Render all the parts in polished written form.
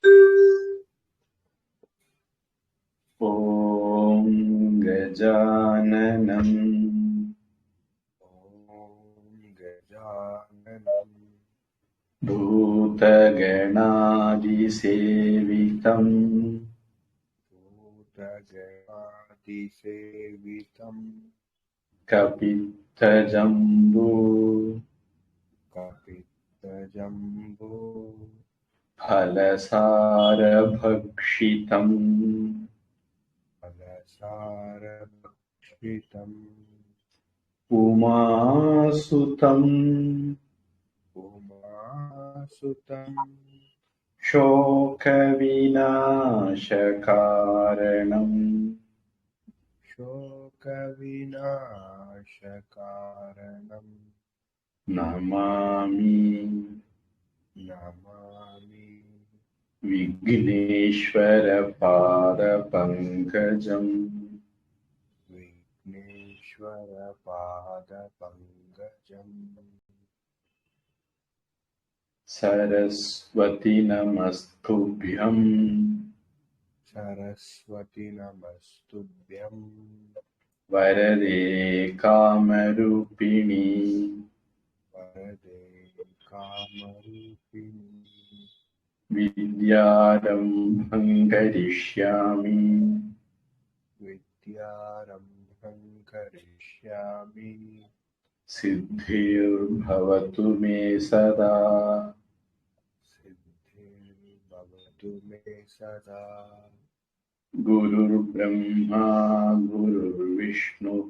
ॐ गजाननम् भूतगणादिसेवितम् कपित्थजम्बू फलसारभक्षितम् उमासुतम् शोकविनाशकारणम् नमामि विघ्नेश्वरपादपङ्कजम् सरस्वती नमस्तुभ्यम् वरदे कामरूपिणी विद्यारम्भं करिष्यामि सिद्धिर्भवतु मे सदा गुरुर्ब्रह्मा गुरुर्विष्णुः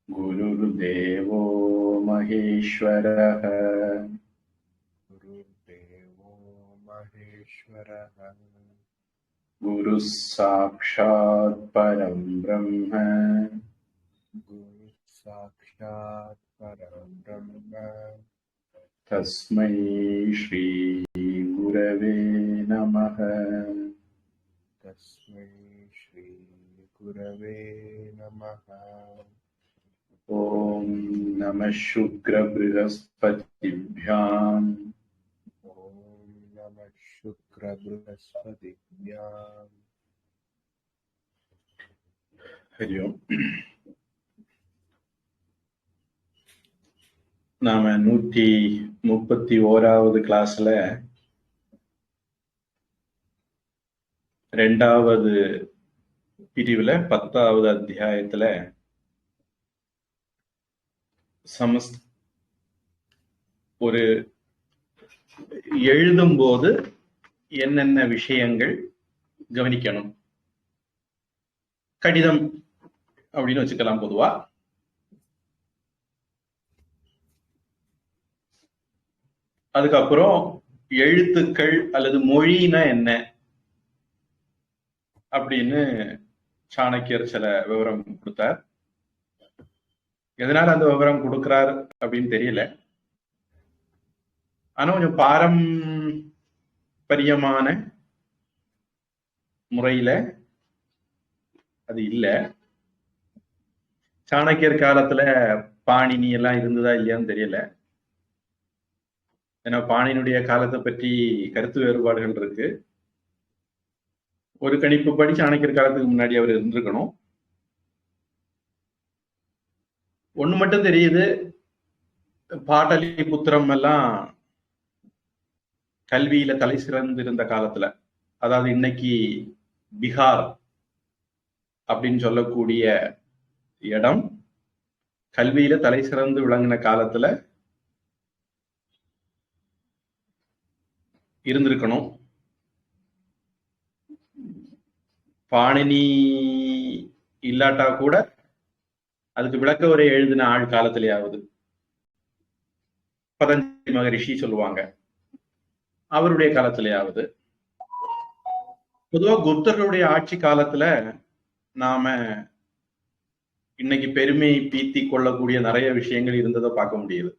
गुरुर्देवो महेश्वरः गुरुः साक्षात् परं ब्रह्म तस्मै श्री गुरवे नमः। ॐ नमः शुक्रबृहस्पतिभ्यां हरि ओम। நாம 131வது கிளாஸ்ல 2வது பிரிவுல 10வது அத்தியாயத்துல ஒரு எழுதும்போது என்னென்ன விஷயங்கள் கவனிக்கணும், கடிதம் அப்படின்னு வச்சுக்கலாம் பொதுவா. அதுக்கப்புறம் எழுத்துக்கள் அல்லது மொழினா என்ன அப்படின்னு சாணக்கியர் சில விவரம் கொடுத்தார். எதனால அந்த விவரம் கொடுக்கிறார் அப்படின்னு தெரியல. ஆனா கொஞ்சம் பாரம்பரியமான முறையில அது இல்ல. சாணக்கியர் காலத்துல பாணினி எல்லாம் இருந்ததா இல்லையான்னு தெரியல. ஏன்னா பாணினுடைய காலத்தை பற்றி கருத்து வேறுபாடுகள் இருக்கு. ஒரு கணிப்பு படி சாணக்கியர் காலத்துக்கு முன்னாடி அவர் இருந்திருக்கணும். ஒண்ணு மட்டும் தெரியுது, பாடலிபுத்திரம் எல்லாம் கல்வியில தலை சிறந்து இருந்த காலத்துல, அதாவது இன்னைக்கு பீகார் அப்படின்னு சொல்லக்கூடிய இடம் கல்வியில தலை சிறந்து விளங்கின காலத்துல இருந்திருக்கணும். பாணினி இல்லாட்டா கூட அதுக்கு விளக்க உரை எழுதின ஆள் காலத்திலேயாவது, பதஞ்சலி மகரிஷி சொல்லுவாங்க, அவருடைய காலத்திலேயாவது. பொதுவா குப்தர்களுடைய ஆட்சி காலத்துல நாம இன்னைக்கு பெருமை பீத்தி கொள்ளக்கூடிய நிறைய விஷயங்கள் இருந்ததை பார்க்க முடியுது.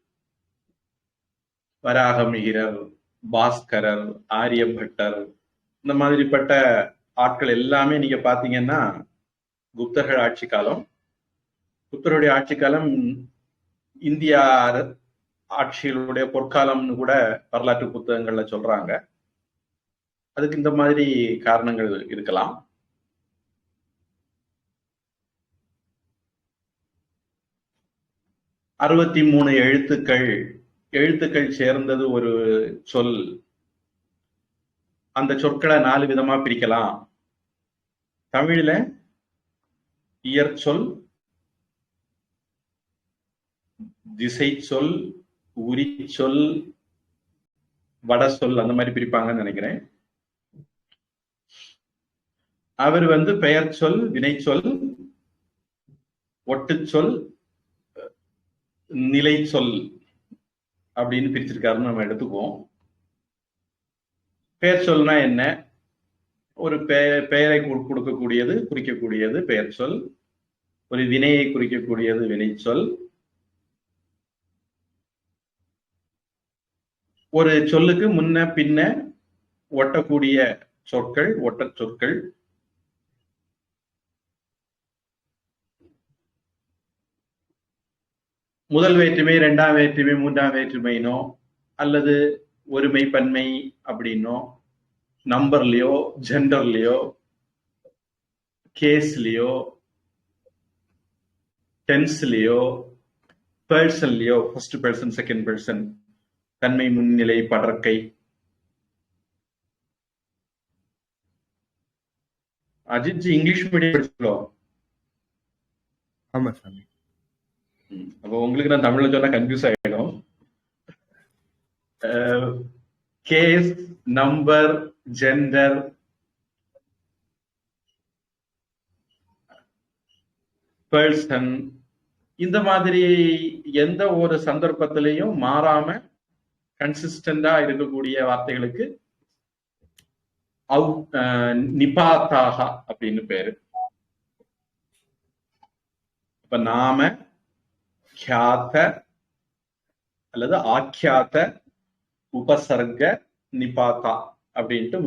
வராகமிகிரர், பாஸ்கரர், ஆரியபட்டர், இந்த மாதிரிப்பட்ட ஆட்கள் எல்லாமே நீங்க பாத்தீங்கன்னா குப்தர்கள் ஆட்சி காலம். குப்தருடைய ஆட்சி காலம் இந்தியா ஆட்சிகளுடைய பொற்காலம்னு கூட வரலாற்று புத்தகங்கள்ல சொல்றாங்க. அதுக்கு இந்த மாதிரி காரணங்கள் இருக்கலாம். அறுபத்தி 3 எழுத்துக்கள் சேர்ந்தது ஒரு சொல். அந்த சொற்களை 4 விதமா பிரிக்கலாம். தமிழ்ல இயற்சொல், திசை சொல், உரிச்சொல், வடசொல், அந்த மாதிரி பிரிப்பாங்கன்னு நினைக்கிறேன். அவர் பெயர் சொல், வினைச்சொல், ஒட்டுச்சொல், நிலை சொல் அப்படின்னு பிரிச்சிருக்காருன்னு நம்ம எடுத்துக்குவோம். பெயர் சொல்னா என்ன? ஒரு பெயரை கொடுக்கக்கூடியது, குறிக்கக்கூடியது பெயர் சொல். ஒரு வினையை குறிக்கக்கூடியது வினைச்சொல். ஒரு சொல்லுக்கு முன்ன பின்ன ஒட்டக்கூடிய சொற்கள் ஒட்ட சொற்கள். முதல் வேற்றுமை, இரண்டாம் வேற்றுமை, மூன்றாம் வேற்றுமைனோ அல்லது ஒருமை பன்மை அப்படின்னோ, நம்பர்லயோ, ஜெண்டர்லயோ, கேஸ்லயோ, டென்ஸ்லயோ, பர்சன்லயோ, ஃபர்ஸ்ட் பர்சன், செகண்ட் பர்சன், தன்மை, முன்னிலை, படர்க்கை. அஜித்ஜி இங்கிலீஷ் மீடியம் படிச்சோ? ஆமா சாமி. அப்போ உங்களுக்கு நான் தமிழ்ல சொன்னா கன்ஃபியூஸ் ஆயிடும். கேஸ், நம்பர், ஜெண்டர், பர்சன், இந்த மாதிரி எந்த ஒரு சந்தர்ப்பத்திலையும் மாறாம கன்சிஸ்டண்டா இருக்கக்கூடிய வார்த்தைகளுக்கு நிபாத்தாக அப்படின்னு பேரு. இப்ப நாம, கியாத அல்லது ஆக்கியாத, உபசர்க, நிபாத்தா அப்படின்ட்டு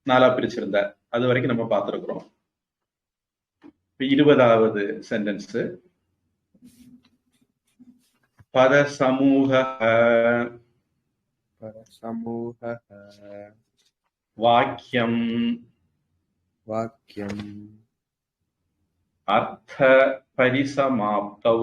4 பிரிச்சிருந்தார். அது வரைக்கும் நம்ம பார்த்திருக்கிறோம். 20வது சென்டென்ஸ். பதசமூக வாக்கியம் அர்த்த பரிசமாப்தௌ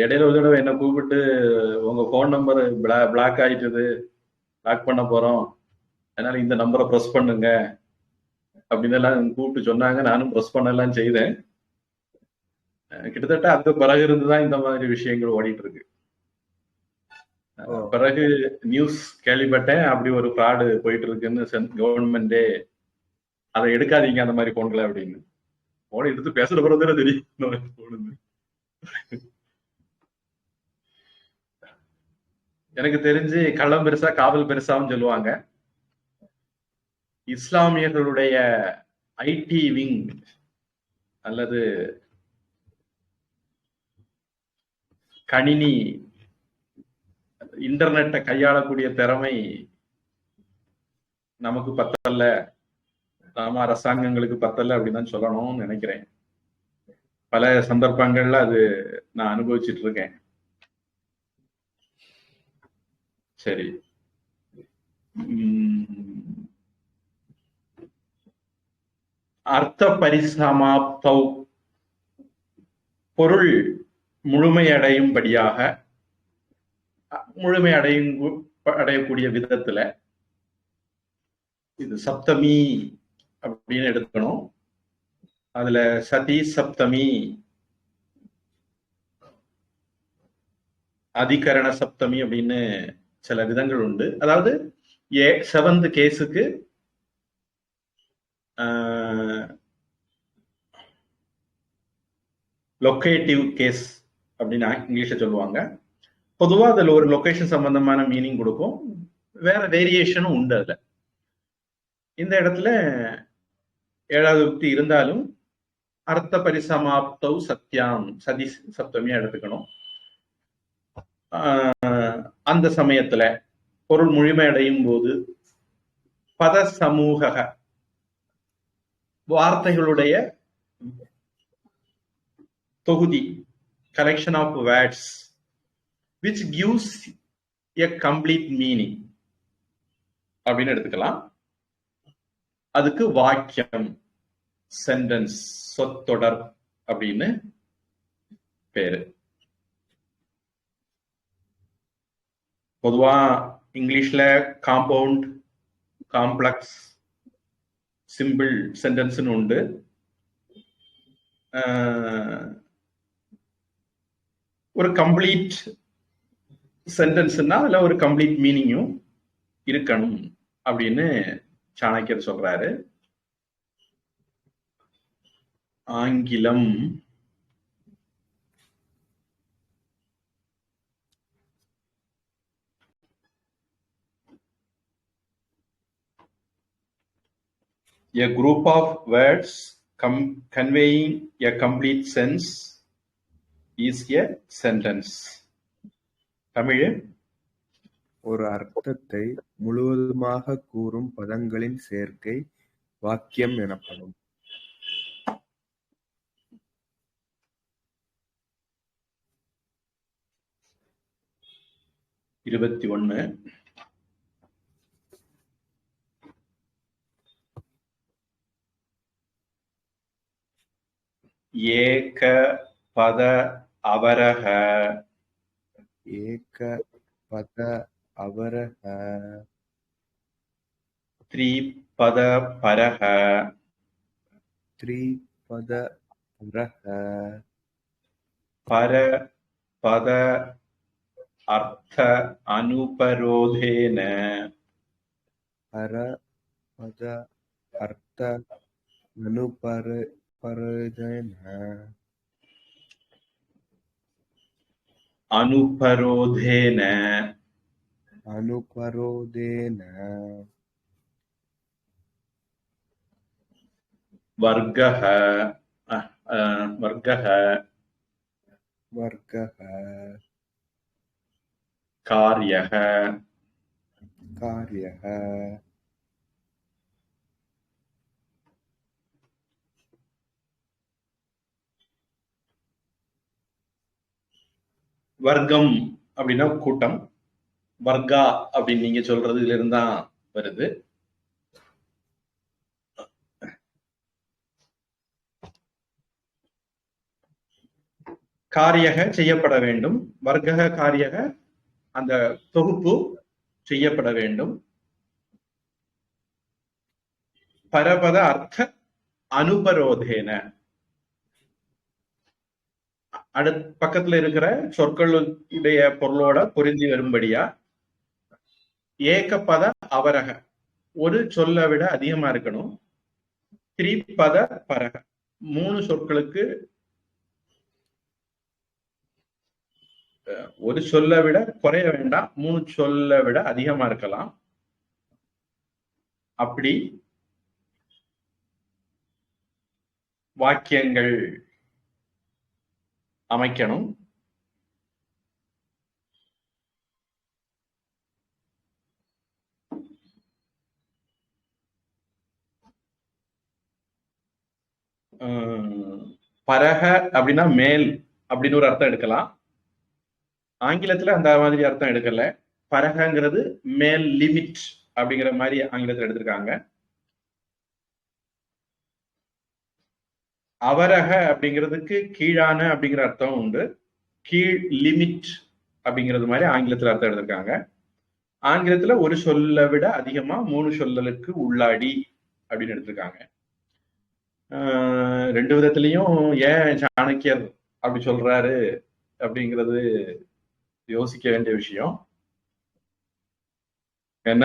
இடையில ஒரு தடவை என்ன கூப்பிட்டு உங்க போன் நம்பர் பிளாக் ஆயிட்டது, பிளாக் பண்ண போறோம், அதனால இந்த நம்பரை ப்ரெஸ் பண்ணுங்க அப்படின்னு எல்லாம் கூப்பிட்டு சொன்னாங்க. நானும் ப்ரெஸ் பண்ணலாம் செய்தேன். கிட்டத்தட்ட அதுக்கு பிறகு இருந்துதான் இந்த மாதிரி விஷயங்கள் ஓடிட்டு இருக்கு. பிறகு நியூஸ் கேள்விப்பட்டேன், அப்படி ஒரு ஃப்ராடு போயிட்டு இருக்குன்னு கவர்மெண்டே அதை எடுக்காதீங்க அந்த மாதிரி போன்களை அப்படின்னு. போன எடுத்து பேசுற பிறகு தெரியும். எனக்கு தெரிஞ்சு களம் பெருசா காவல் பெருசாவும் சொல்லுவாங்க. இஸ்லாமியர்களுடைய ஐடி விங் அல்லது கணினி இன்டர்நெட்டை கையாளக்கூடிய திறமை நமக்கு பத்தல்ல, நாம அரசாங்கங்களுக்கு பத்தல்ல அப்படின்னு தான் சொல்லணும்னு நினைக்கிறேன். பல சந்தர்ப்பங்கள்ல அது நான் அனுபவிச்சுட்டு இருக்கேன். சரி, அர்த்த பரிசமாப்தௌ, பொருள் முழுமையடையும்படியாக, அடையக்கூடிய விதத்துல, இது சப்தமி அப்படின்னு எடுக்கணும். அதுல சதி சப்தமி, அதிகரண சப்தமி அப்படின்னு சில விதங்கள் உண்டு. அதாவது 7th கேஸுக்கு லொகேட்டிவ் கேஸ் அப்படின்னு இங்கிலீஷ்ல சொல்லுவாங்க. பொதுவா அதுல ஒரு லொகேஷன் சம்பந்தமான மீனிங் கொடுக்கும், வேற வேரியேஷனும் உண்டு. அதுல இந்த இடத்துல 7வது விபக்தி இருந்தாலும் அர்த்த பரிசமாப்தௌ சத்யாம், சதி சப்தமியா எடுத்துக்கணும். அந்த சமயத்துல பொருள் முழுமையடையும் போது பத சமூக, வார்த்தைகளுடைய தொகுதி, collection of words which gives a complete meaning அப்படின்னு எடுத்துக்கலாம். அதுக்கு வாக்கியம், சென்டென்ஸ், சொற்றொடர் அப்படின்னு பேரு. பொதுவா இங்கிலீஷ்ல காம்பவுண்ட், காம்ப்ளெக்ஸ், சிம்பிள் சென்டென்ஸ்னு உண்டு. ஒரு கம்ப்ளீட் சென்டென்ஸ்னா அதுல ஒரு கம்ப்ளீட் மீனிங்கும் இருக்கணும் அப்படின்னு சாணக்கியர் சொல்றாரு. ஆங்கிலம் a group of words conveying a complete sense is a sentence. Tamil ஒரு அர்த்தத்தை முழுவதுமாக கூறும் பதங்களின் சேர்க்கை வாக்கியம் எனப்படும். இருபத்தி ஒண்ணு. ஏக பத அவரக, ஏக பத அவரக, த்ரிபத பரக, த்ரிபத பரக, பர பத அர்த்த அனுபரோதேன, பர பத அர்த்த அனுபரோதேன, அனுபரோதேன, அனுபரோதேன, வர்க்கஹ, வர்க்கஹ, வர்க்கஹ, காரியஹ, காரியஹ, வர்க்கம் அப்படின்னா கூட்டம். வர்க்கா அப்படின்னு நீங்க சொல்றது இதுல இருந்தா வருது. காரியக செய்யப்பட வேண்டும், வர்க்கக காரியக அந்த தொகுப்பு செய்யப்பட வேண்டும். பரபத அர்த்த அனுபரோதேன, அடுத்த பக்கத்துல இருக்கிற சொற்களுடைய பொருளோட பொருந்தி வரும்படியா. ஏகபத அவரக, ஒரு சொல்லை விட அதிகமா இருக்கணும். திரிபத பரக, 3 சொற்களுக்கு ஒரு சொல்லை விட குறைய வேண்டாம், 3 சொல்லை விட அதிகமா இருக்கலாம். அப்படி வாக்கியங்கள் அமைக்கணும். பரக அப்படின்னா மேல் அப்படின்னு ஒரு அர்த்தம் எடுக்கலாம். ஆங்கிலத்துல அந்த மாதிரி அர்த்தம் எடுக்கல. பரகங்கிறது மேல், லிமிட் அப்படிங்கிற மாதிரி ஆங்கிலத்துல எடுத்திருக்காங்க. அவரக அப்படிங்கிறதுக்கு கீழான அப்படிங்கிற அர்த்தம் உண்டு. கீழ், லிமிட் அப்படிங்கிறது மாதிரி ஆங்கிலத்துல அர்த்தம் எடுத்திருக்காங்க. ஆங்கிலத்துல ஒரு சொல்லை விட அதிகமா 3 சொல்லலுக்கு உள்ளாடி அப்படின்னு எடுத்திருக்காங்க. 2 விதத்திலையும் ஏன் சாணக்கியர் அப்படி சொல்றாரு அப்படிங்கிறது யோசிக்க வேண்டிய விஷயம். என்ன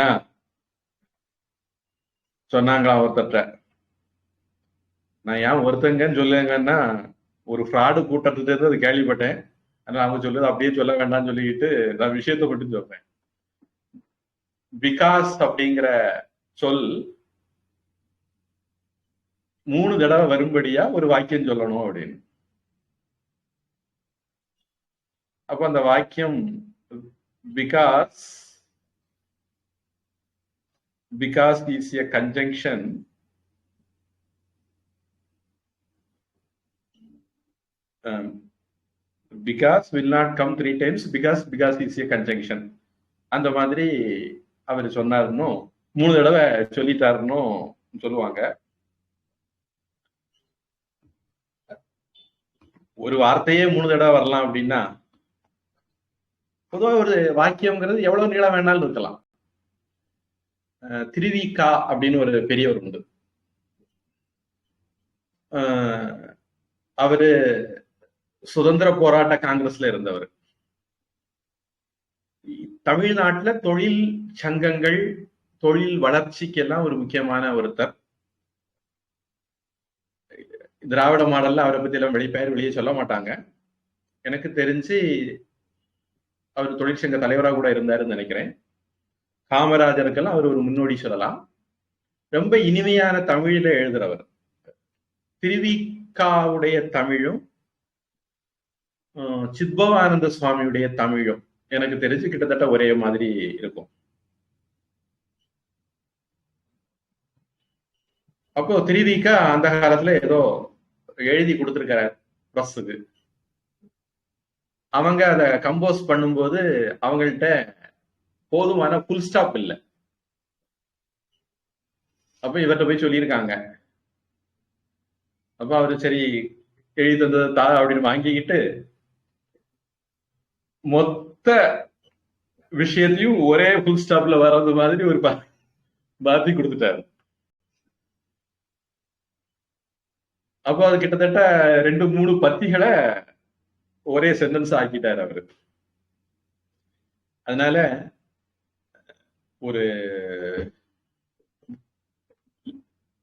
சொன்னாங்களா ஒருத்தட்ட, நான் ஏன் ஒருத்தங்கன்னு சொல்லுங்கன்னா ஒரு ஃப்ராடு கூட்டத்தை அது கேள்விப்பட்டேன், ஆனா அவங்க சொல்லுது அப்படியே சொல்ல வேண்டாம்னு சொல்லிக்கிட்டு நான் விஷயத்தை மட்டும் சொல்றேன். விகாஸ் அப்படிங்கிற சொல் 3 தடவை வரும்படியா ஒரு வாக்கியம் சொல்லணும் அப்படின்னு. அப்ப அந்த வாக்கியம் because is a conjunction because will not come 3 times because is a conjunction. அந்த மாதிரி அவர் சொன்னாருன்னு 3 தடவை சொல்லிட்டாருன்னு சொல்லுவாங்க. ஒரு வார்த்தையே 3 தடவை வரலாம் அப்படின்னா பொதுவாக ஒரு வாக்கியம்ங்கிறது எவ்வளவு நீளம் வேணாலும் இருக்கலாம். திருவிக்கா அப்படின்னு ஒரு பெரியவர் உண்டு. அவரு சுதந்திர போராட்ட காங்கிரஸ்ல இருந்தவர். தமிழ்நாட்டுல தொழில் சங்கங்கள், தொழில் வளர்ச்சிக்கெல்லாம் ஒரு முக்கியமான ஒருத்தர். திராவிட மாடல்ல அவரை பத்தி எல்லாம் வெளியே சொல்ல மாட்டாங்க. எனக்கு தெரிஞ்சு அவர் தொழிற்சங்க தலைவராக கூட இருந்தாருன்னு நினைக்கிறேன். காமராஜருக்கெல்லாம் அவர் ஒரு முன்னோடி சொல்லலாம். ரொம்ப இனிமையான தமிழில எழுதுறவர். திருவிக்காவுடைய தமிழும் சித்பவானந்த சுவாமியுடைய தமிழும் எனக்கு தெரிஞ்சு கிட்டத்தட்ட ஒரே மாதிரி இருக்கும். அப்போ திருவிக்கா அந்த காலத்துல ஏதோ எழுதி கொடுத்திருக்கிறார் பிரஸுக்கு. அவங்க அதை கம்போஸ் பண்ணும்போது அவங்கள்ட்ட போதுமான புல் ஸ்டாப் இல்லை. அப்ப இவர்கிட்ட போய் சொல்லியிருக்காங்க. அப்ப அவரு சரி எழுதி தந்ததை தா அப்படின்னு வாங்கிக்கிட்டு மொத்த விஷயத்தையும் ஒரே புல் ஸ்டாப்ல வர்றது மாதிரி ஒரு பாத்தி கொடுத்துட்டாரு. அப்போ அது கிட்டத்தட்ட 2-3 பத்திகளை ஒரே சென்டென்ஸ் ஆக்கிட்டார் அவரு. அதனால ஒரு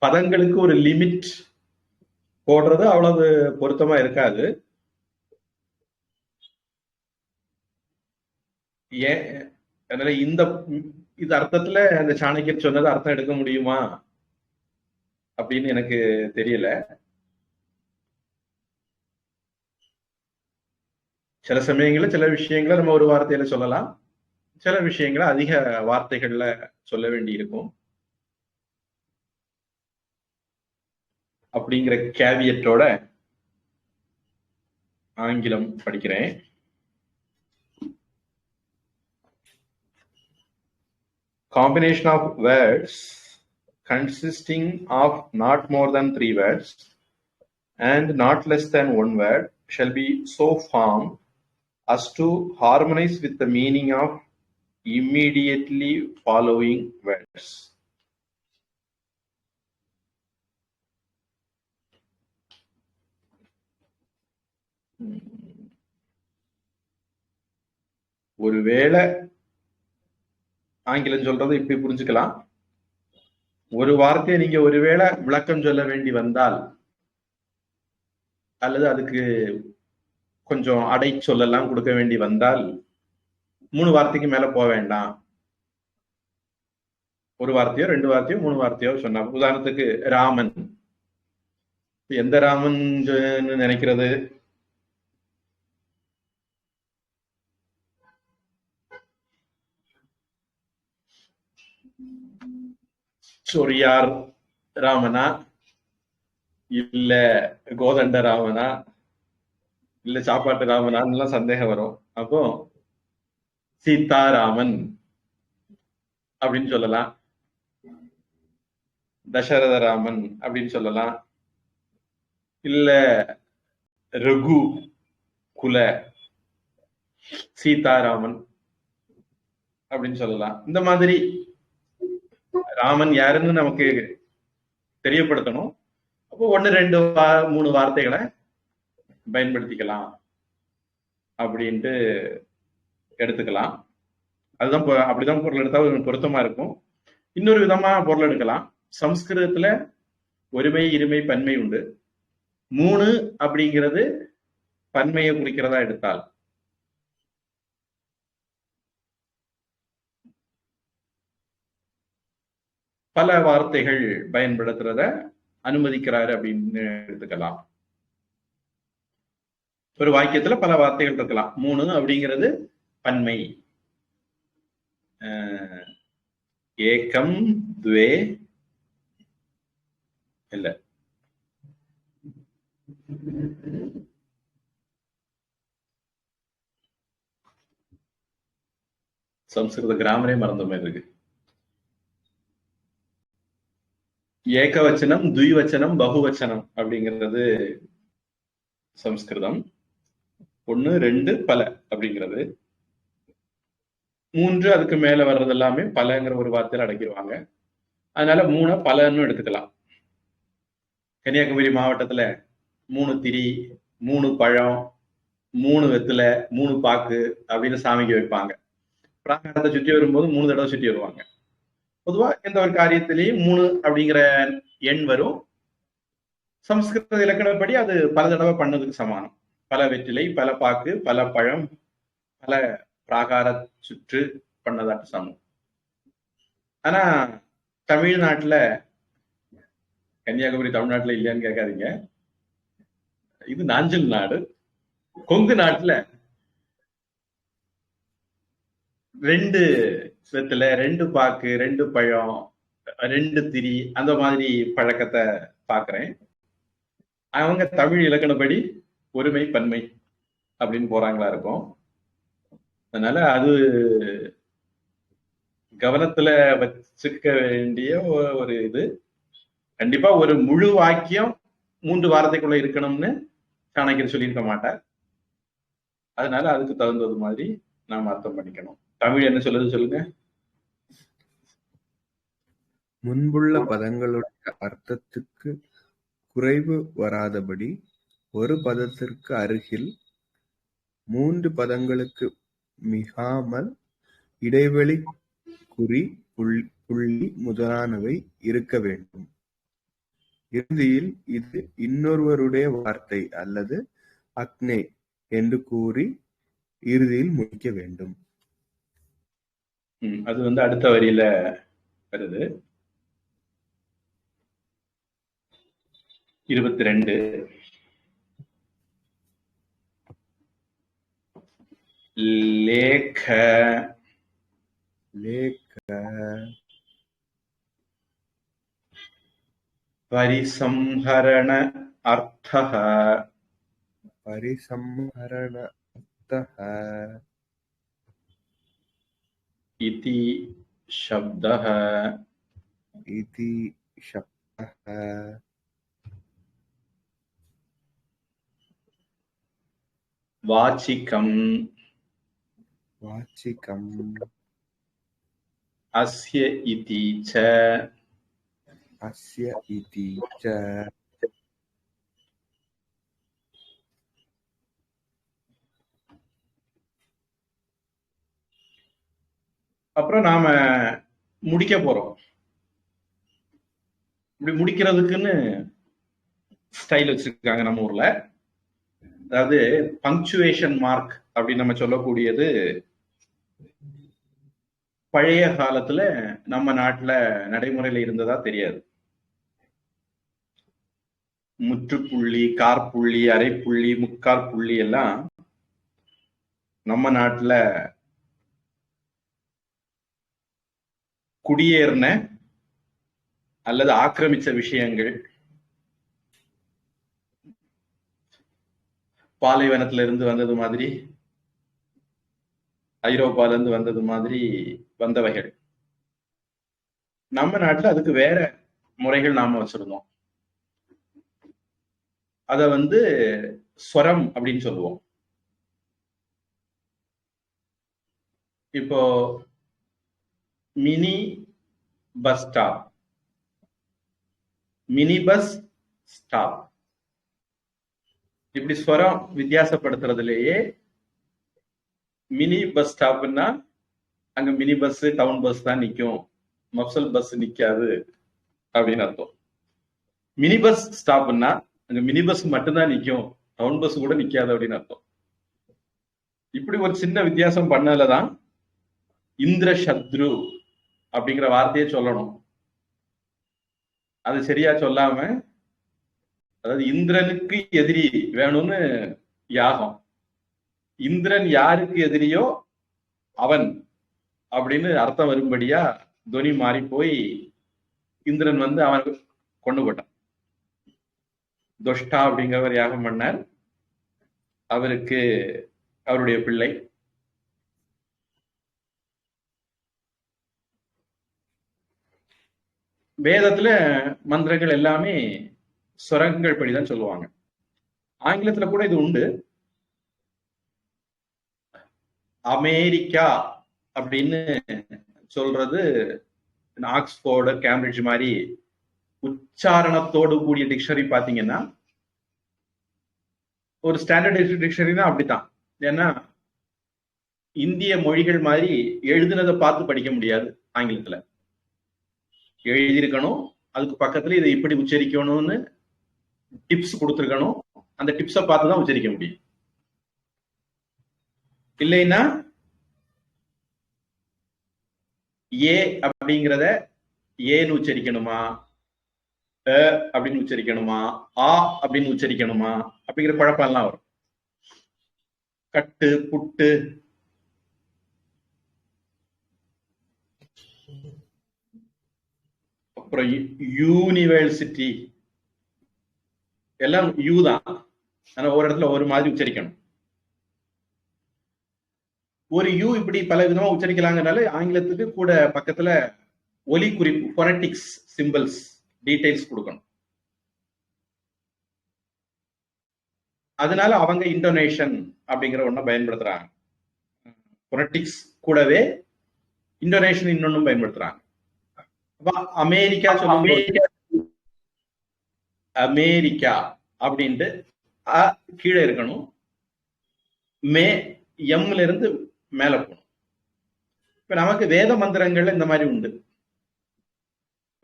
பதங்களுக்கு ஒரு லிமிட் போடுறது அவ்வளவு பொருத்தமா இருக்காது. ஏன் அதனால இந்த அர்த்தத்துல அந்த சாணக்கியர் சொன்னதை அர்த்தம் எடுக்க முடியுமா அப்படின்னு எனக்கு தெரியல. சில சமயங்கள்ல சில விஷயங்களை நம்ம ஒரு வார்த்தையில சொல்லலாம், சில விஷயங்களை அதிக வார்த்தைகள்ல சொல்ல வேண்டி இருக்கும். அப்படிங்கிற கேவியட்டோட ஆங்கிலம் படிக்கிறேன். Combination of words consisting of not more than 3 words and not less than 1 word shall be so formed as to harmonize with the meaning of immediately following words. ஒருவேளை ஆங்கிலம் சொல்றது இப்படி புரிஞ்சுக்கலாம். ஒரு வார்த்தையை நீங்க ஒருவேளை விளக்கம் சொல்ல வேண்டி வந்தால் அல்லது அதுக்கு கொஞ்சம் அடை சொல்லலாம் கொடுக்க வேண்டி வந்தால் 3 வார்த்தைக்கு மேல போக வேண்டாம். ஒரு வார்த்தையோ 2 வார்த்தையோ 3 வார்த்தையோ சொன்னா, உதாரணத்துக்கு ராமன், எந்த ராமன் நினைக்கிறது? சொரியார் ராமனா, இல்ல கோதண்ட ராமனா, இல்ல சாப்பாட்டு ராமனான்னு சந்தேகம் வரும். அப்போ சீதாராமன் அப்படின்னு சொல்லலாம், தசரத ராமன் அப்படின்னு சொல்லலாம், இல்ல ரகு குல சீதாராமன் அப்படின்னு சொல்லலாம். இந்த மாதிரி ராமன் யாருன்னு நமக்கு தெரியப்படுத்தணும். அப்போ 1, 2, 3 வார்த்தைகளை பயன்படுத்திக்கலாம் அப்படின்ட்டு எடுத்துக்கலாம். அதுதான் அப்படிதான் பொருள் எடுத்தா பொருத்தமா இருக்கும். இன்னொரு விதமா பொருள் எடுக்கலாம். சம்ஸ்கிருதத்துல ஒருமை, இருமை, பன்மை உண்டு. 3 அப்படிங்கிறது பன்மையை குறிக்கிறதா எடுத்தால், பல வார்த்தைகள் பயன்படுத்துறத அனுமதிக்கிறாரு அப்படின்னு எடுத்துக்கலாம். ஒரு வாக்கியத்துல பல வார்த்தைகள் இருக்கலாம். 3 அப்படிங்கிறது பன்மை. ஏகம் துவே இல்ல சம்ஸ்கிருத கிராமரே மறந்த மாதிரி இருக்கு. ஏகவச்சனம், துய்வச்சனம், பகுவச்சனம் அப்படிங்கிறது சம்ஸ்கிருதம். 1, 2 பல அப்படிங்கிறது. 3 அதுக்கு மேல வர்றது எல்லாமே பலங்கிற ஒரு வார்த்தையில அடக்கிடுவாங்க. அதனால 3 பலன்னு எடுத்துக்கலாம். கன்னியாகுமரி மாவட்டத்துல 3 திரி, 3 பழம், 3 வெத்தலை, 3 பாக்கு அப்படின்னு சாமிக்கு வைப்பாங்க. பிராகாரத்தை சுற்றி வரும்போது 3 தடவை சுற்றி வருவாங்க. பொதுவா எந்த ஒரு காரியத்திலையும் 3 அப்படிங்கிற எண் வரும். சம்ஸ்கிருத இலக்கணப்படி அது பல தடவை பண்ணதுக்கு சமானம். பல வெற்றிலை, பல பாக்கு, பல பழம், பல பிராகார சுற்று பண்ணதாட்டு சமம். ஆனா தமிழ்நாட்டுல, கன்னியாகுமரி தமிழ்நாட்டுல இல்லையான்னு கேட்காதீங்க, இது நாஞ்சில் நாடு. கொங்கு நாட்டுல 2 வெத்தலை, 2 பாக்கு, 2 பழம், 2 திரி அந்த மாதிரி பழக்கத்தை பாக்குறேன். அவங்க தமிழ் இலக்கணப்படி ஒருமை பன்மை அப்படின்னு போறாங்களா இருக்கும். அதனால அது கவனத்துல வச்சுக்க வேண்டிய ஒரு இது. கண்டிப்பா ஒரு முழு வாக்கியம் 3 வாரத்துக்குள்ள இருக்கணும்னு சாணக்கியர் சொல்லியிருக்க மாட்டார். அதனால அதுக்கு தகுந்தது மாதிரி நாம அர்த்தம் பண்ணிக்கணும். தமிழ் என்ன சொல்லுது சொல்லுங்க. முன்புள்ள பதங்களுடைய அர்த்தத்துக்கு குறைவு வராதபடி ஒரு பதத்திற்கு அருகில் 3 பதங்களுக்கு மிகாமல் இடைவெளி, குறி, புள்ளி முதலானவை இருக்க வேண்டும். இறுதியில் இது இன்னொருவருடைய வார்த்தை அல்லது அக்னே என்று கூறி இறுதியில் முடிக்க வேண்டும். அது அடுத்த வரியில வருது. 22 லேக பரிசம்ஹரண அர்த்தः இதி சப்தः வாச்சிகம் அஸ்ய இதி ச அப்புறம் நாம முடிக்க போறோம். இப்படி முடிக்கிறதுக்குன்னு ஸ்டைல் வச்சிருக்காங்க நம்ம ஊர்ல. அதாவது பங்க்சுவேஷன் மார்க் அப்படின்னு நம்ம சொல்லக்கூடியது பழைய காலத்துல நம்ம நாட்டுல நடைமுறையில இருந்ததா தெரியாது. முற்றுப்புள்ளி, காற்புள்ளி, அரைப்புள்ளி, முக்கால் புள்ளி எல்லாம் நம்ம நாட்டுல குடியேறின அல்லது ஆக்கிரமிச்ச விஷயங்கள், பாலைவனத்துல இருந்து வந்தது மாதிரி, ஐரோப்பால இருந்து வந்தது மாதிரி வந்தவைகள். நம்ம நாட்டுல அதுக்கு வேற முறைகள் நாம வச்சிருந்தோம். அத ஸ்வரம் அப்படின்னு சொல்லுவோம். இப்போ mini bus stop, mini bus stop, இப்படி ஸ்வரம் வித்தியாசப்படுத்துறதுலயே மினி பஸ் ஸ்டாப்னா அங்க மினி பஸ், டவுன் பஸ் தான் நிக்கும், மப்சல் பஸ் நிக்காது அப்படின்னு அர்த்தம். மினி பஸ் ஸ்டாப்னா அங்க மினி பஸ் மட்டும்தான் நிக்கும், டவுன் பஸ் கூட நிக்காது அப்படின்னு அர்த்தம். இப்படி ஒரு சின்ன வித்தியாசம் பண்ணதுலதான் இந்திர சத்ரு அப்படிங்கிற வார்த்தையை சொல்லணும். அது சரியா சொல்லாம அதாவது இந்திரனுக்கு எதிரி வேணும்னு யாகம். இந்திரன் யாருக்கு எதிரியோ அவன் அப்படின்னு அர்த்தம் வரும்படியா துவனி மாறி போய் இந்திரன் வந்து அவன் கொண்டு போட்டான். துஷ்டா அப்படிங்கிறவர் யாகம் பண்ணார். அவருக்கு அவருடைய பிள்ளை. வேதத்துல மந்திரங்கள் எல்லாமே சுரங்கள் படிதான் சொல்லுவாங்க. ஆங்கிலத்துல கூட இது உண்டு. அமெரிக்கா அப்படின்னு சொல்றது ஆக்ஸ்போர்டு, கேம்பிரிட்ஜ் மாதிரி உச்சாரணத்தோடு கூடிய டிக்ஷனரி பாத்தீங்கன்னா, ஒரு ஸ்டாண்டர்ட் டிக்ஷனரினா அப்படித்தான். ஏன்னா இந்திய மொழிகள் மாதிரி எழுதுனதை பார்த்து படிக்க முடியாது. ஆங்கிலத்துல எழுதியிருக்கணும், அதுக்கு பக்கத்துல இதை இப்படி உச்சரிக்கணும்னு டிப்ஸ் கொடுத்துருக்கணும். அந்த டிப்ஸை பார்த்து தான் உச்சரிக்க முடியும். இல்லைன்னா ஏ அப்படிங்கிறத ஏன்னு உச்சரிக்கணுமா, அப்படின்னு உச்சரிக்கணுமா, ஆ அப்படின்னு உச்சரிக்கணுமா அப்படிங்கிற குழப்பம்லாம் வரும். கட்டு புட்டு அப்புறம் யூனிவர்சிட்டி எல்லாம் யூ தான். ஆனா ஒரு இடத்துல ஒரு மாதிரி உச்சரிக்கணும். ஒரு யூ இப்படி பல விதமா உச்சரிக்கலாங்கிறனால ஆங்கிலத்துக்கு கூட பக்கத்துல ஒலி குறிப்பு, ஃபோனடிக்ஸ், சிம்பிள்ஸ், டீடைல்ஸ் கொடுக்கணும். அதனால அவங்க இன்டோனேஷன் அப்படிங்கிற ஒன்ன பயன்படுத்துறாங்க. ஃபோனடிக்ஸ் கூடவே இன்டோனேஷன் இன்னொன்னும் பயன்படுத்துறாங்க. அமெரிக்கா சொல்லும்போது அமெரிக்கா அப்படின்ட்டு கீழே இருக்கணும், எம்ல இருந்து மேல போகணும். இப்ப நமக்கு வேத மந்திரங்கள்ல இந்த மாதிரி உண்டு.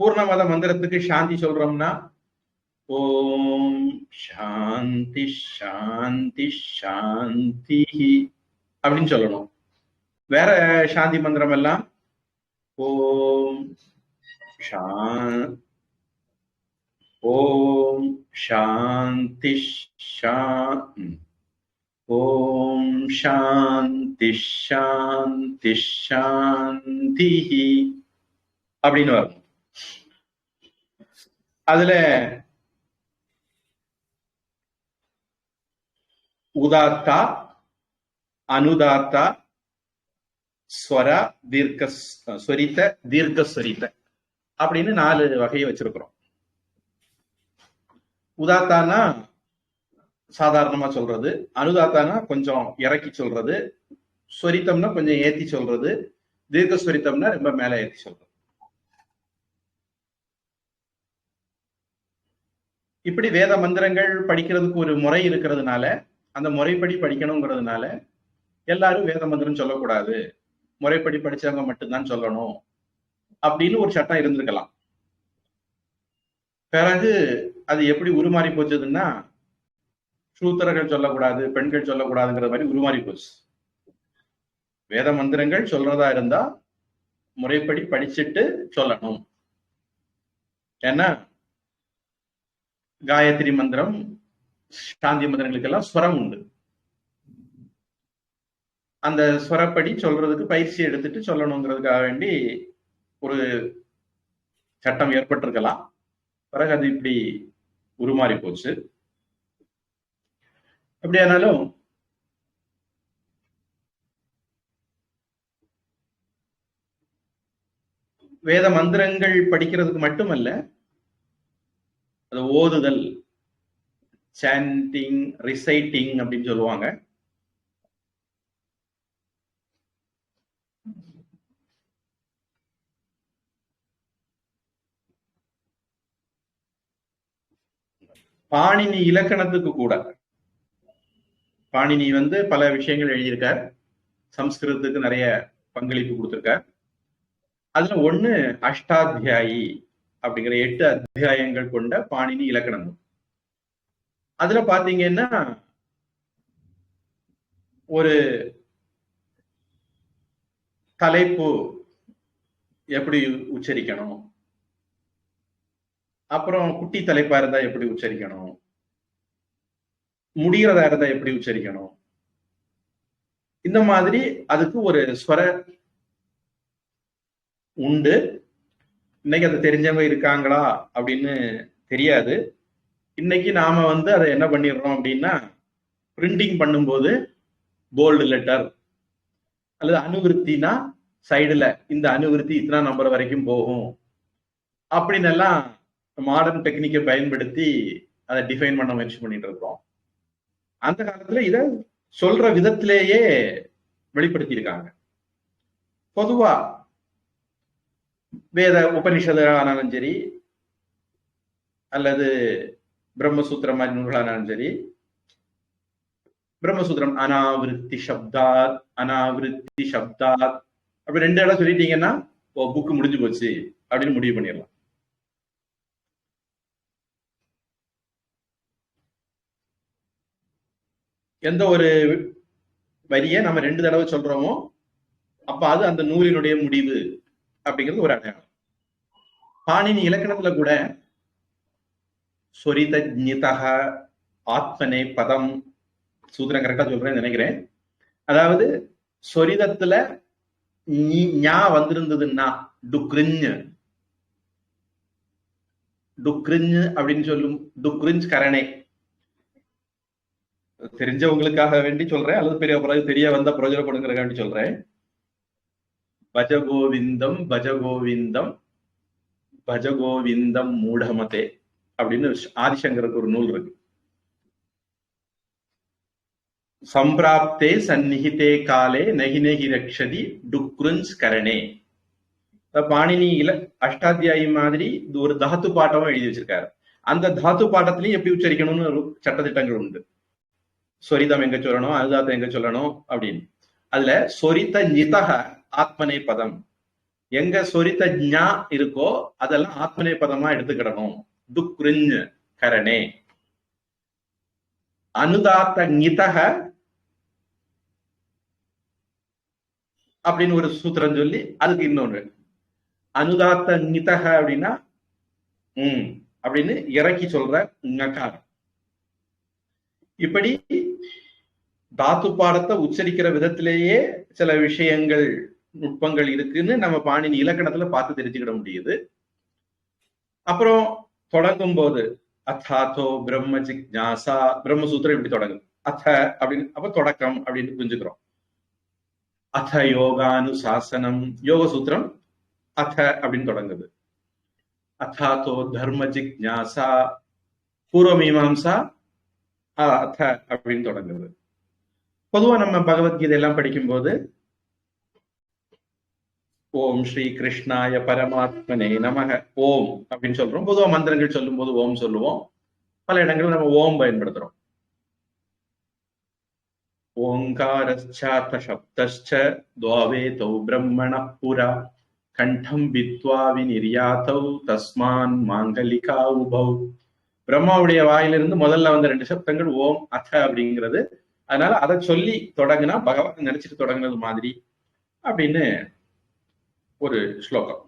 பூர்ணமத மந்திரத்துக்கு சாந்தி சொல்றோம்னா ஓம் சாந்தி சாந்தி சாந்தி அப்படின்னு சொல்லணும். வேற சாந்தி மந்திரம் எல்லாம் ஓம் ஓம் சாந்தி ஓம் சாந்தி சாந்தி சாந்தி அப்படின்னு வரும். அதுல உதாத்தா, அனுதாத்தா, ஸ்வர, ஸ்வரித்த, தீர்க்கஸ்வரித்த அப்படின்னு 4 வகையை வச்சிருக்கிறோம். உதாத்தானா சாதாரணமா சொல்றது, அனுதாத்தானா கொஞ்சம் இறக்கி சொல்றது, ஸ்வரித்தம்னா கொஞ்சம் ஏத்தி சொல்றது, தீர்க்கஸ்வரித்தம்னா ரொம்ப மேல ஏத்தி சொல்றது. இப்படி வேத மந்திரங்கள் படிக்கிறதுக்கு ஒரு முறை இருக்கிறதுனால, அந்த முறைப்படி படிக்கணுங்கிறதுனால எல்லாரும் வேத மந்திரம் சொல்லக்கூடாது, முறைப்படி படிச்சவங்க மட்டும்தான் சொல்லணும் அப்படின்னு ஒரு சட்டம் இருந்திருக்கலாம். பிறகு அது எப்படி உருமாறி போச்சதுன்னா, சூத்திரர்கள் சொல்லக்கூடாது, பெண்கள் சொல்லக்கூடாதுங்கிற மாதிரி உருமாறி போச்சு. வேத மந்திரங்கள் சொல்றதா இருந்தா முறைப்படி படிச்சுட்டு சொல்லணும். ஏன்னா காயத்ரி மந்திரம், சாந்தி மந்திரங்களுக்கெல்லாம் ஸ்வரம் உண்டு. அந்த ஸ்வரப்படி சொல்றதுக்கு பயிற்சி எடுத்துட்டு சொல்லணுங்கிறதுக்காக வேண்டி ஒரு சட்டம் ஏற்பட்டிருக்கலாம். பிறகு அது இப்படி உருமாறி போச்சு. அப்படியானாலும் வேத மந்திரங்கள் படிக்கிறதுக்கு மட்டுமல்ல, அது ஓதுதல், சாண்டிங், ரிசைட்டிங் அப்படின்னு சொல்லுவாங்க. பாணினி இலக்கணத்துக்கு கூட, பாணினி பல விஷயங்கள் எழுதியிருக்கார், சம்ஸ்கிருதத்துக்கு நிறைய பங்களிப்பு கொடுத்திருக்கார். அதுல ஒண்ணு அஷ்டாத்தியாயி அப்படிங்கிற 8 அத்தியாயங்கள் கொண்ட பாணினி இலக்கணம். அதுல பாத்தீங்கன்னா ஒரு தலைப்பு எப்படி உச்சரிக்கணும், அப்புறம் குட்டி தலைப்பா இருந்தா எப்படி உச்சரிக்கணும், முடிகிறதா இருந்தா எப்படி உச்சரிக்கணும், இந்த மாதிரி அதுக்கு ஒரு ஸ்வர உண்டு. இன்னைக்கு அது தெரிஞ்சவங்க இருக்காங்களா அப்படின்னு தெரியாது. இன்னைக்கு நாம அதை என்ன பண்ணிடுறோம் அப்படின்னா, பிரிண்டிங் பண்ணும்போது போல்டு லெட்டர் அல்லது அணுவிருத்தினா சைடுல இந்த அணுவிருத்தி இத்தனை நம்பர் வரைக்கும் போகும் அப்படின்னு எல்லாம் மாடர்ன் டெக்னிக்கை பயன்படுத்தி அதை டிஃபைன் பண்ண முயற்சி பண்ணிட்டு இருக்கிறோம். அந்த காலத்துல இத சொல்ற விதத்திலேயே வெளிப்படுத்தி இருக்காங்க. பொதுவா வேத உபனிஷதானாலும் சரி அல்லது பிரம்மசூத்திரம் மாதிரி நூல்களானாலும் சரி, பிரம்மசூத்திரம் அனாவிருத்தி சப்தாத் அனாவிருத்தி சப்தாத் அப்படி 2 இடம் சொல்லிட்டீங்கன்னா புக்கு முடிஞ்சு போச்சு அப்படின்னு முடிவு பண்ணிடலாம். எந்த ஒரு வரியை நம்ம 2 தடவை சொல்றோமோ அப்ப அது அந்த நூலினுடைய முடிவு அப்படிங்கிறது ஒரு அடையாளம். பாணினி இலக்கணத்துல கூட சொரிதஜ்ஞிதஹ ஆத்மனே பதம், சூத்திரம் கரெக்டா சொல்றேன்னு நினைக்கிறேன். அதாவது சொரிதத்துல ஞா வந்திருந்ததுன்னா டுக்ரிஞ்சு டுக்ரிஞ்சு அப்படின்னு சொல்லும். டுக்ரிஞ்ச் கரணே தெரிஞ்சவங்களுக்காக வேண்டி சொல்றேன், அல்லது பிறகு தெரிய வந்த பிரயோஜனப்படுங்கிறதுக்காக வேண்டி சொல்றேன். பஜகோவிந்தம் பஜகோவிந்தம் பஜகோவிந்தம் மூடமதே அப்படின்னு ஆதிசங்கருக்கு ஒரு நூல் இருக்கு. சம்பிராப்தே சந்நிகிதே காலே நகி நகி ரக்ஷதி டுக்ருஞ்ச் கரணே. பாணினி அஷ்டாத்தியாயி மாதிரி ஒரு தாத்து பாட்டமும் எழுதி வச்சிருக்காரு. அந்த தாத்து பாட்டத்திலையும் எப்படி உச்சரிக்கணும்னு ஒரு சட்டத்திட்டங்கள் உண்டு. சொரிதம் எங்க சொல்லணும், அனுதாத்தம் எங்க சொல்லணும் அப்படின்னு. அதுல சொரித்த நிதக ஆத்மனே பதம், எங்க சொரித்த ஞா இருக்கோ அதெல்லாம் ஆத்மனே பதமா எடுத்துக்கிடணும். துக்ருஞ் கரணே. அனுதாத்த நிதக அப்படின்னு ஒரு சூத்திரம் சொல்லி அதுக்கு இன்னொன்று அனுதாத்த நிதக அப்படின்னா அப்படின்னு இறக்கி சொல்ற ஞகாரம். இப்படி தாத்து பாடத்தை உச்சரிக்கிற விதத்திலேயே சில விஷயங்கள் நுட்பங்கள் இருக்குன்னு நம்ம பாணினி இலக்கணத்துல பார்த்து தெரிஞ்சுக்கிட முடியுது. அப்புறம் தொடங்கும் போது அத்தாத்தோ பிரம்ம ஜிக்ஞாசா, பிரம்மசூத்திரம் இப்படி தொடங்குது அத்த அப்படின்னு, அப்ப தொடக்கம் அப்படின்னு புரிஞ்சுக்கிறோம். அத யோகானுசாசனம், யோக சூத்திரம் அத அப்படின்னு தொடங்குது. அத்தாத்தோ தர்ம ஜிக்ஞாசா, பூர்வ மீமாம்சா அத அப்படின்னு தொடங்குது. பொதுவா நம்ம பகவத்கீதை எல்லாம் படிக்கும்போது ஓம் ஸ்ரீ கிருஷ்ணாய பரமாத்மனே நமக ஓம் அப்படின்னு சொல்றோம். பொதுவா மந்திரங்கள் சொல்லும் போது ஓம் சொல்லுவோம். பல இடங்களில் நம்ம ஓம் பயன்படுத்துறோம். ஓங்காரச்சார்த்த சப்தஸ்ச துவாவேதௌ பிரம்மணः புரா கண்டம் வித்வா விநிர்யாதௌ தஸ்மான் மாங்கலிகா உபௌ. பிரம்மாவுடைய வாயிலிருந்து முதல்ல வந்த 2 சப்தங்கள் ஓம் அத அப்படிங்கிறது. அதனால அதை சொல்லி தொடங்கினா பகவான் நினைச்சிட்டு தொடங்கினது மாதிரி அப்படின்னு ஒரு ஸ்லோகம்.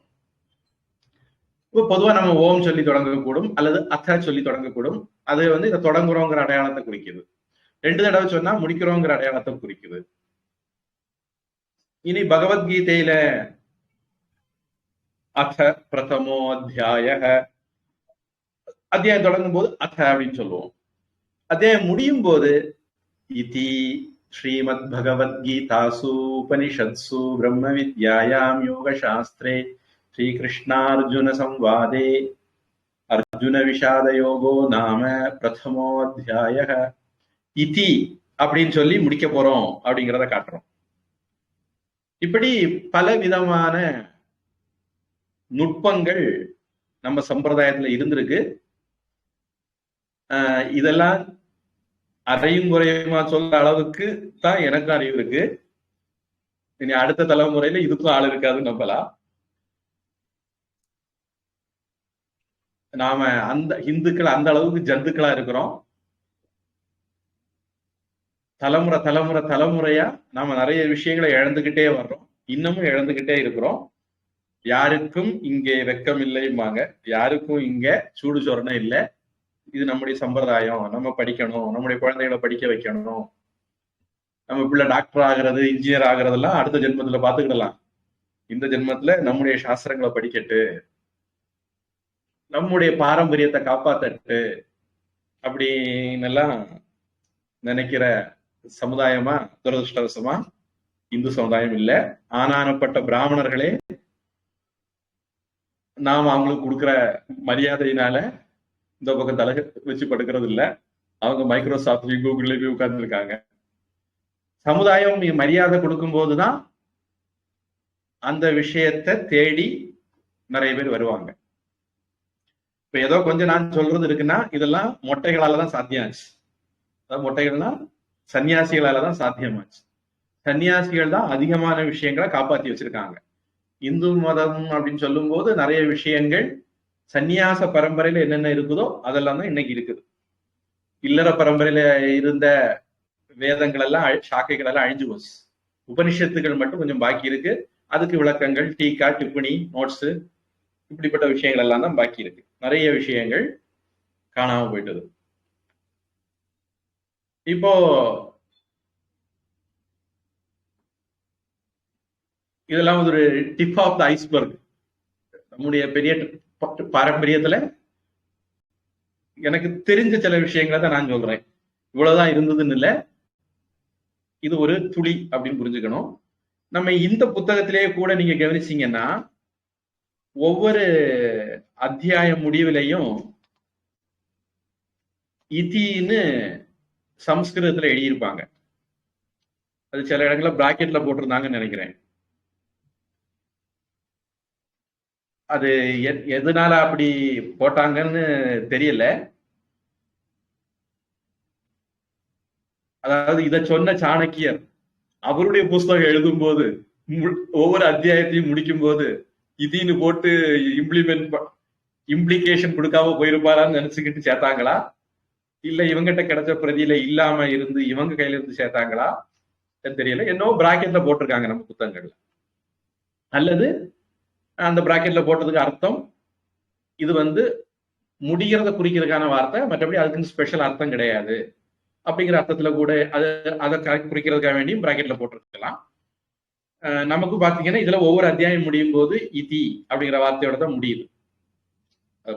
பொதுவா நம்ம ஓம் சொல்லி தொடங்கக்கூடும் அல்லது அத்த சொல்லி தொடங்கக்கூடும். அது இதை தொடங்குறோங்கிற அடையாளத்தை குறிக்குது. 2 தடவை சொன்னா முடிக்கிறோங்கிற அடையாளத்தை குறிக்குது. இனி பகவத்கீதையில அத பிரதமோ அத்தியாய, அத்தியாயம் தொடங்கும் போது அத அப்படின்னு சொல்லுவோம். அத்தியாயம் முடியும் போது இதி ஸ்ரீமத் பகவத்கீதாசு உபனிஷத்சு பிரம்ம வித்யாயாம் யோக சாஸ்திரே ஸ்ரீ கிருஷ்ணார்ஜுன சம்வாதே அர்ஜுன விஷாத யோகோ நாம பிரதமோ அத்தியாய இதி அப்படின்னு சொல்லி முடிக்க போறோம் அப்படிங்கிறத காட்டுறோம். இப்படி பல விதமான நுட்பங்கள் நம்ம சம்பிரதாயத்துல இருந்திருக்கு. இதெல்லாம் அதையும் குறையுமா சொல்ற அளவுக்கு தான் எனக்கு அறிவு இருக்கு. இனி அடுத்த தலைமுறையில இதுக்கும் ஆள் இருக்காதுன்னு நம்பலாம். நாம அந்த இந்துக்கள் அந்த அளவுக்கு ஜந்துக்களா இருக்கிறோம். தலைமுறை தலைமுறை தலைமுறையா நாம நிறைய விஷயங்களை இழந்துகிட்டே வர்றோம். இன்னமும் இழந்துகிட்டே இருக்கிறோம். யாருக்கும் இங்கே வெக்கம் இல்லைம்பாங்க, யாருக்கும் இங்க சூடு சொரணை இல்லை, இது நம்முடைய சம்பிரதாயம், நம்ம படிக்கணும், நம்முடைய குழந்தைகளை படிக்க வைக்கணும், நம்ம பிள்ளை டாக்டர் ஆகிறது, இன்ஜினியர் ஆகிறதெல்லாம் அடுத்த ஜென்மத்துல பாத்துக்கிடலாம். இந்த ஜென்மத்துல நம்முடைய சாஸ்திரங்களை படிக்கட்டு, நம்முடைய பாரம்பரியத்தை காப்பாத்தட்டு அப்படின்னு எல்லாம் நினைக்கிற சமுதாயமா துரதிருஷ்டவசமா இந்து சமுதாயம் இல்ல. ஆனானப்பட்ட பிராமணர்களே நாம் அவங்களுக்கு கொடுக்குற மரியாதையினால இந்த பக்கம் தலை வச்சு படுக்கிறது இல்ல. அவங்க மைக்ரோசாஃப்ட்லயும் கூகுள்லயும் போய் உட்கார்ந்து இருக்காங்க. சமுதாயம் மரியாதை கொடுக்கும் போதுதான் அந்த விஷயத்தை தேடி நிறைய பேர் வருவாங்க. இப்ப ஏதோ கொஞ்சம் நான் சொல்றது இருக்குன்னா இதெல்லாம் மொட்டைகளாலதான் சாத்தியமாச்சு. அதாவது மொட்டைகள்னா சன்னியாசிகளாலதான் சாத்தியமாச்சு. சன்னியாசிகள் தான் அதிகமான விஷயங்களை காப்பாத்தி வச்சிருக்காங்க. இந்து மதம் அப்படின்னு சொல்லும் போது நிறைய விஷயங்கள் சன்னியாச பரம்பரையில என்னென்ன இருக்குதோ அதெல்லாம் தான் இன்னைக்கு இருக்குது. இல்லற பரம்பரையில இருந்த வேதங்கள் எல்லாம் சாக்கைகள் எல்லாம் அழிஞ்சு போச்சு. உபனிஷத்துகள் மட்டும் கொஞ்சம் பாக்கி இருக்கு. அதுக்கு விளக்கங்கள், டீக்கா, டிப்பணி, நோட்ஸ், இப்படிப்பட்ட விஷயங்கள் எல்லாம் தான் பாக்கி இருக்கு. நிறைய விஷயங்கள் காணாம போயிட்டது. இப்போ இதெல்லாம் ஒரு டிப் ஆஃப் த ஐஸ்பர்க். நம்முடைய பெரிய பாரம்பரியத்துல எனக்கு தெரிஞ்ச சில விஷயங்களை தான் நான் சொல்றேன். இவ்வளவுதான் இருந்ததுன்னு இல்லை, இது ஒரு துளி அப்படின்னு புரிஞ்சுக்கணும். நம்ம இந்த புத்தகத்திலேயே கூட நீங்க கவனிச்சீங்கன்னா ஒவ்வொரு அத்தியாய முடிவிலையும் இதின்னு சம்ஸ்கிருதத்துல எழுதியிருப்பாங்க. அது சில இடங்கள்ல பிராக்கெட்ல போட்டிருந்தாங்கன்னு நினைக்கிறேன். அது எதனால அப்படி போட்டாங்கன்னு தெரியல. அதாவது இத சொன்ன சாணக்கியர் அவருடைய புஸ்தகம் எழுதும் போது ஒவ்வொரு அத்தியாயத்தையும் முடிக்கும் போது இதின்னு போட்டு இம்ப்ளிகேஷன் கொடுக்காம போயிருப்பாரான்னு நினைச்சுக்கிட்டு சேர்த்தாங்களா, இல்ல இவங்கிட்ட கிடைச்ச பிரதியில இல்லாம இருந்து இவங்க கையில இருந்து சேர்த்தாங்களா தெரியல. என்னவோ பிராக்கெட்ல போட்டிருக்காங்க நம்ம புத்தகங்கள்ல. அல்லது அந்த பிராக்கெட்ல போட்டதுக்கு அர்த்தம் இது முடிகிறத குறிக்கிறதுக்கான வார்த்தை, மற்றபடி அதுக்குன்னு ஸ்பெஷல் அர்த்தம் கிடையாது அப்படிங்கிற அர்த்தத்துல கூட அதை குறிக்கிறதுக்காக வேண்டியும் பிராக்கெட்ல போட்டிருக்கலாம். நமக்கு பாத்தீங்கன்னா இதுல ஒவ்வொரு அத்தியாயம் முடியும் போது இதி அப்படிங்கிற வார்த்தையோட தான் முடியுது.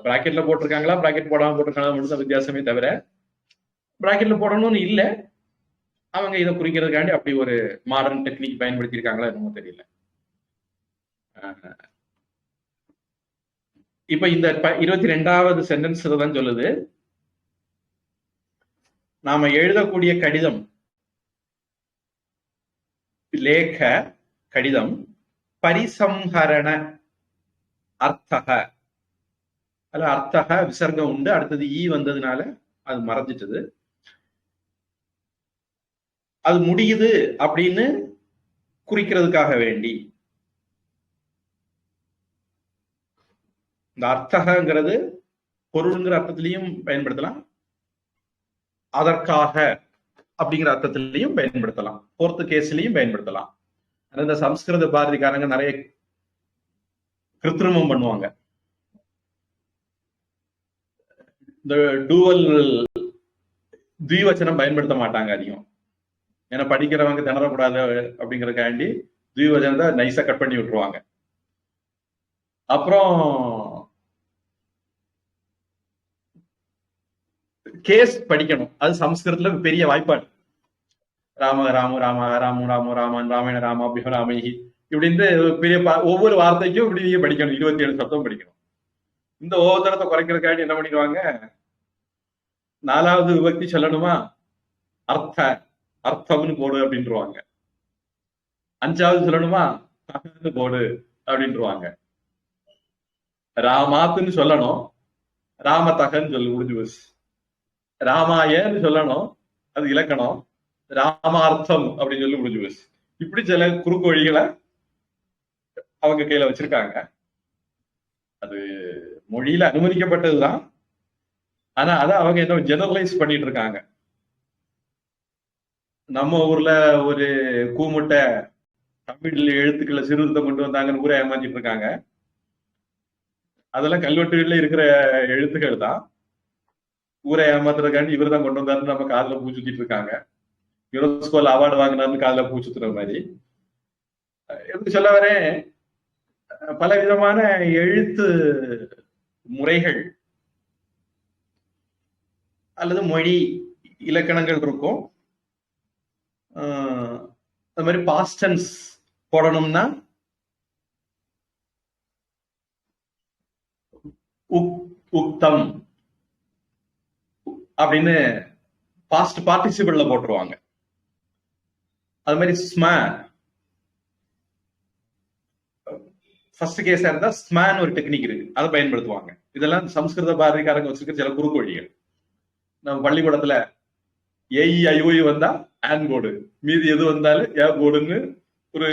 பிராக்கெட்ல போட்டிருக்காங்களா பிராக்கெட் போடாம போட்டிருக்காங்களா மட்டும் வித்தியாசமே தவிர பிராக்கெட்ல போடணும்னு இல்லை. அவங்க இதை குறிக்கிறதுக்காண்டி அப்படி ஒரு மாடர்ன் டெக்னிக் பயன்படுத்தியிருக்காங்களா என்னமோ தெரியல. இப்ப இந்த 22வது சென்டென்ஸ் தான் சொல்லுது, நாம எழுதக்கூடிய கடிதம், லேக கடிதம், பரிசம்ஹரண அர்த்தக, அல்ல அர்த்தக விசர்க்கம் உண்டு, அடுத்தது ஈ வந்ததுனால அது மறைஞ்சிட்டது. அது முடியுது அப்படின்னு குறிக்கிறதுக்காக வேண்டி இந்த அர்த்தகங்கிறது பொருளுங்கிற அர்த்தத்திலையும் பயன்படுத்தலாம், அதற்காக அப்படிங்கிற அர்த்தத்திலையும் பயன்படுத்தலாம், போர்த்து கேஸ்லயும் பயன்படுத்தலாம். இந்த சம்ஸ்கிருத பாரதிக்காரங்க நிறைய கிருத்திரிமம் பண்ணுவாங்க. இந்த டூவல் துவிவச்சனம் பயன்படுத்த மாட்டாங்க அதிகம். ஏன்னா படிக்கிறவங்க திணறக்கூடாது அப்படிங்கறதுக்காண்டி துவிவச்சனத்தை நைஸா கட் பண்ணி விட்டுருவாங்க. அப்புறம் கேஸ் படிக்கணும், அது சம்ஸ்கிருதத்துல பெரிய வாய்ப்பாடு. ராம ராமு ராம ராமு ராமு ராமன் ராமாயண ராமாபியோ ராமகி இப்படின்னு பெரிய ஒவ்வொரு வார்த்தைக்கும் இப்படி நீங்க படிக்கணும், 27 சப்தம் படிக்கணும். இந்த ஒவ்வொருத்தரத்தை குறைக்கிறதுக்காண்டி என்ன பண்ணிடுவாங்க, 4வது விபக்தி சொல்லணுமா அர்த்தம்னு போடு அப்படின்ட்டுருவாங்க, 5வது சொல்லணுமா போடு அப்படின்ட்டுருவாங்க, ராமாத்துன்னு சொல்லணும் ராமதகன்னு சொல்லு முடிஞ்சு போச்சு, ராமாயன்னு சொல்லணும் அது இலக்கணம், ராமார்த்தம் அப்படின்னு சொல்லி முடிஞ்சு போச்சு. இப்படி சில குறுக்கு வழிகளை அவங்க கையில வச்சிருக்காங்க. அது மொழியில அனுமதிக்கப்பட்டதுதான், ஆனா அதை அவங்க என்ன ஜெனரலைஸ் பண்ணிட்டு இருக்காங்க. நம்ம ஊர்ல ஒரு கூமுட்டை தமிழ் எழுத்துக்களை சீர்திருத்தம் கொண்டு வந்தாங்கன்னு கூட ஏமாத்திட்டு இருக்காங்க. அதெல்லாம் கல்வெட்டுகள்ல இருக்கிற எழுத்துக்கள் தான். ஊரை ஏமாத்துறதுக்காண்டி இவர் தான் கொண்டு வந்தாருன்னு நம்ம காதுல பூ சுத்திட்டு இருக்காங்க. யுனெஸ்கோல அவார்டு வாங்கினாருன்னு காதுல பூ சுத்துற மாதிரி. எப்படி சொல்ல வரேன், பல விதமான எழுத்து முறைகள் அல்லது மொழி இலக்கணங்கள் இருக்கும். அது மாதிரி பாஸ்டன்ஸ் போடணும்னா உக்தம் அப்படின்னு பாஸ்ட் பார்ட்டிசிபிள்ல போட்டுருவாங்க. அது மாதிரி ஸ்ம ஃபர்ஸ்ட் கேஸா இருந்தா ஸ்மான் ஒரு டெக்னிக் இருக்கு, அதை பயன்படுத்துவாங்க. இதெல்லாம் சம்ஸ்கிருத பாரதிக்காரங்க வச்சிருக்கிற சில குறுக்கொழிகள். நம்ம பள்ளிக்கூடத்துல ஏஇ ஐஓஇ வந்தா ஆன் போர்டு, மீதி எது வந்தாலும் ஏ போர்டுன்னு ஒரு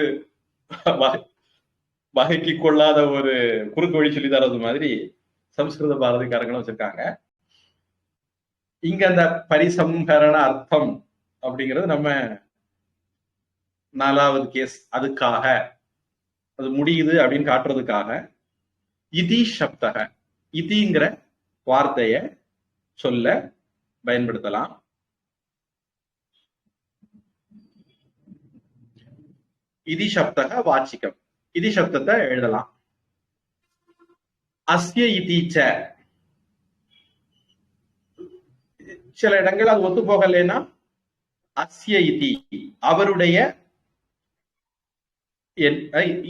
வகைக்கு கொள்ளாத ஒரு குறுக்கு வழி சொல்லி தரது மாதிரி சம்ஸ்கிருத பாரதிக்காரங்களும் வச்சிருக்காங்க. இங்க அந்த பரிசம்ஹரண அர்த்தம் அப்படிங்கிறது நம்ம 4வது கேஸ். அதுக்காக அது முடியுது அப்படின்னு காட்டுறதுக்காக இதி சப்தக, இதிங்கிற வார்த்தைய சொல்ல பயன்படுத்தலாம். இதி சப்தக வாச்சிக்கம், இதி சப்தத்தை எழுதலாம். அஸ்ய இதிச்ச, சில இடங்கள் அது ஒத்து போகலைன்னா அஸ்ய இதி, அவருடைய,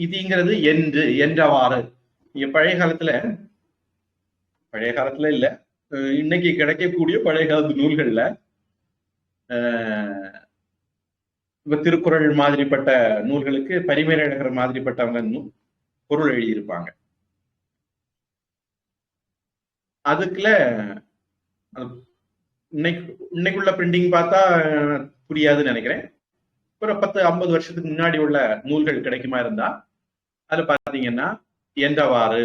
இதுங்கிறது என்று, என்றவாறு. நீங்க பழைய காலத்துல இல்ல, இன்னைக்கு கிடைக்கக்கூடிய பழைய காலத்து நூல்கள்ல இப்ப திருக்குறள் மாதிரிப்பட்ட நூல்களுக்கு பரிமேலழகர் மாதிரிப்பட்டவங்க பொருள் எழுதியிருப்பாங்க. அதுக்குள்ள இன்னைக்குள்ள பிரிண்டிங் பார்த்தா புரியாதுன்னு நினைக்கிறேன். ஒரு 10-50 வருஷத்துக்கு முன்னாடி உள்ள நூல்கள் கிடைக்குமா இருந்தா அதுல பாத்தீங்கன்னா என்றவாறு,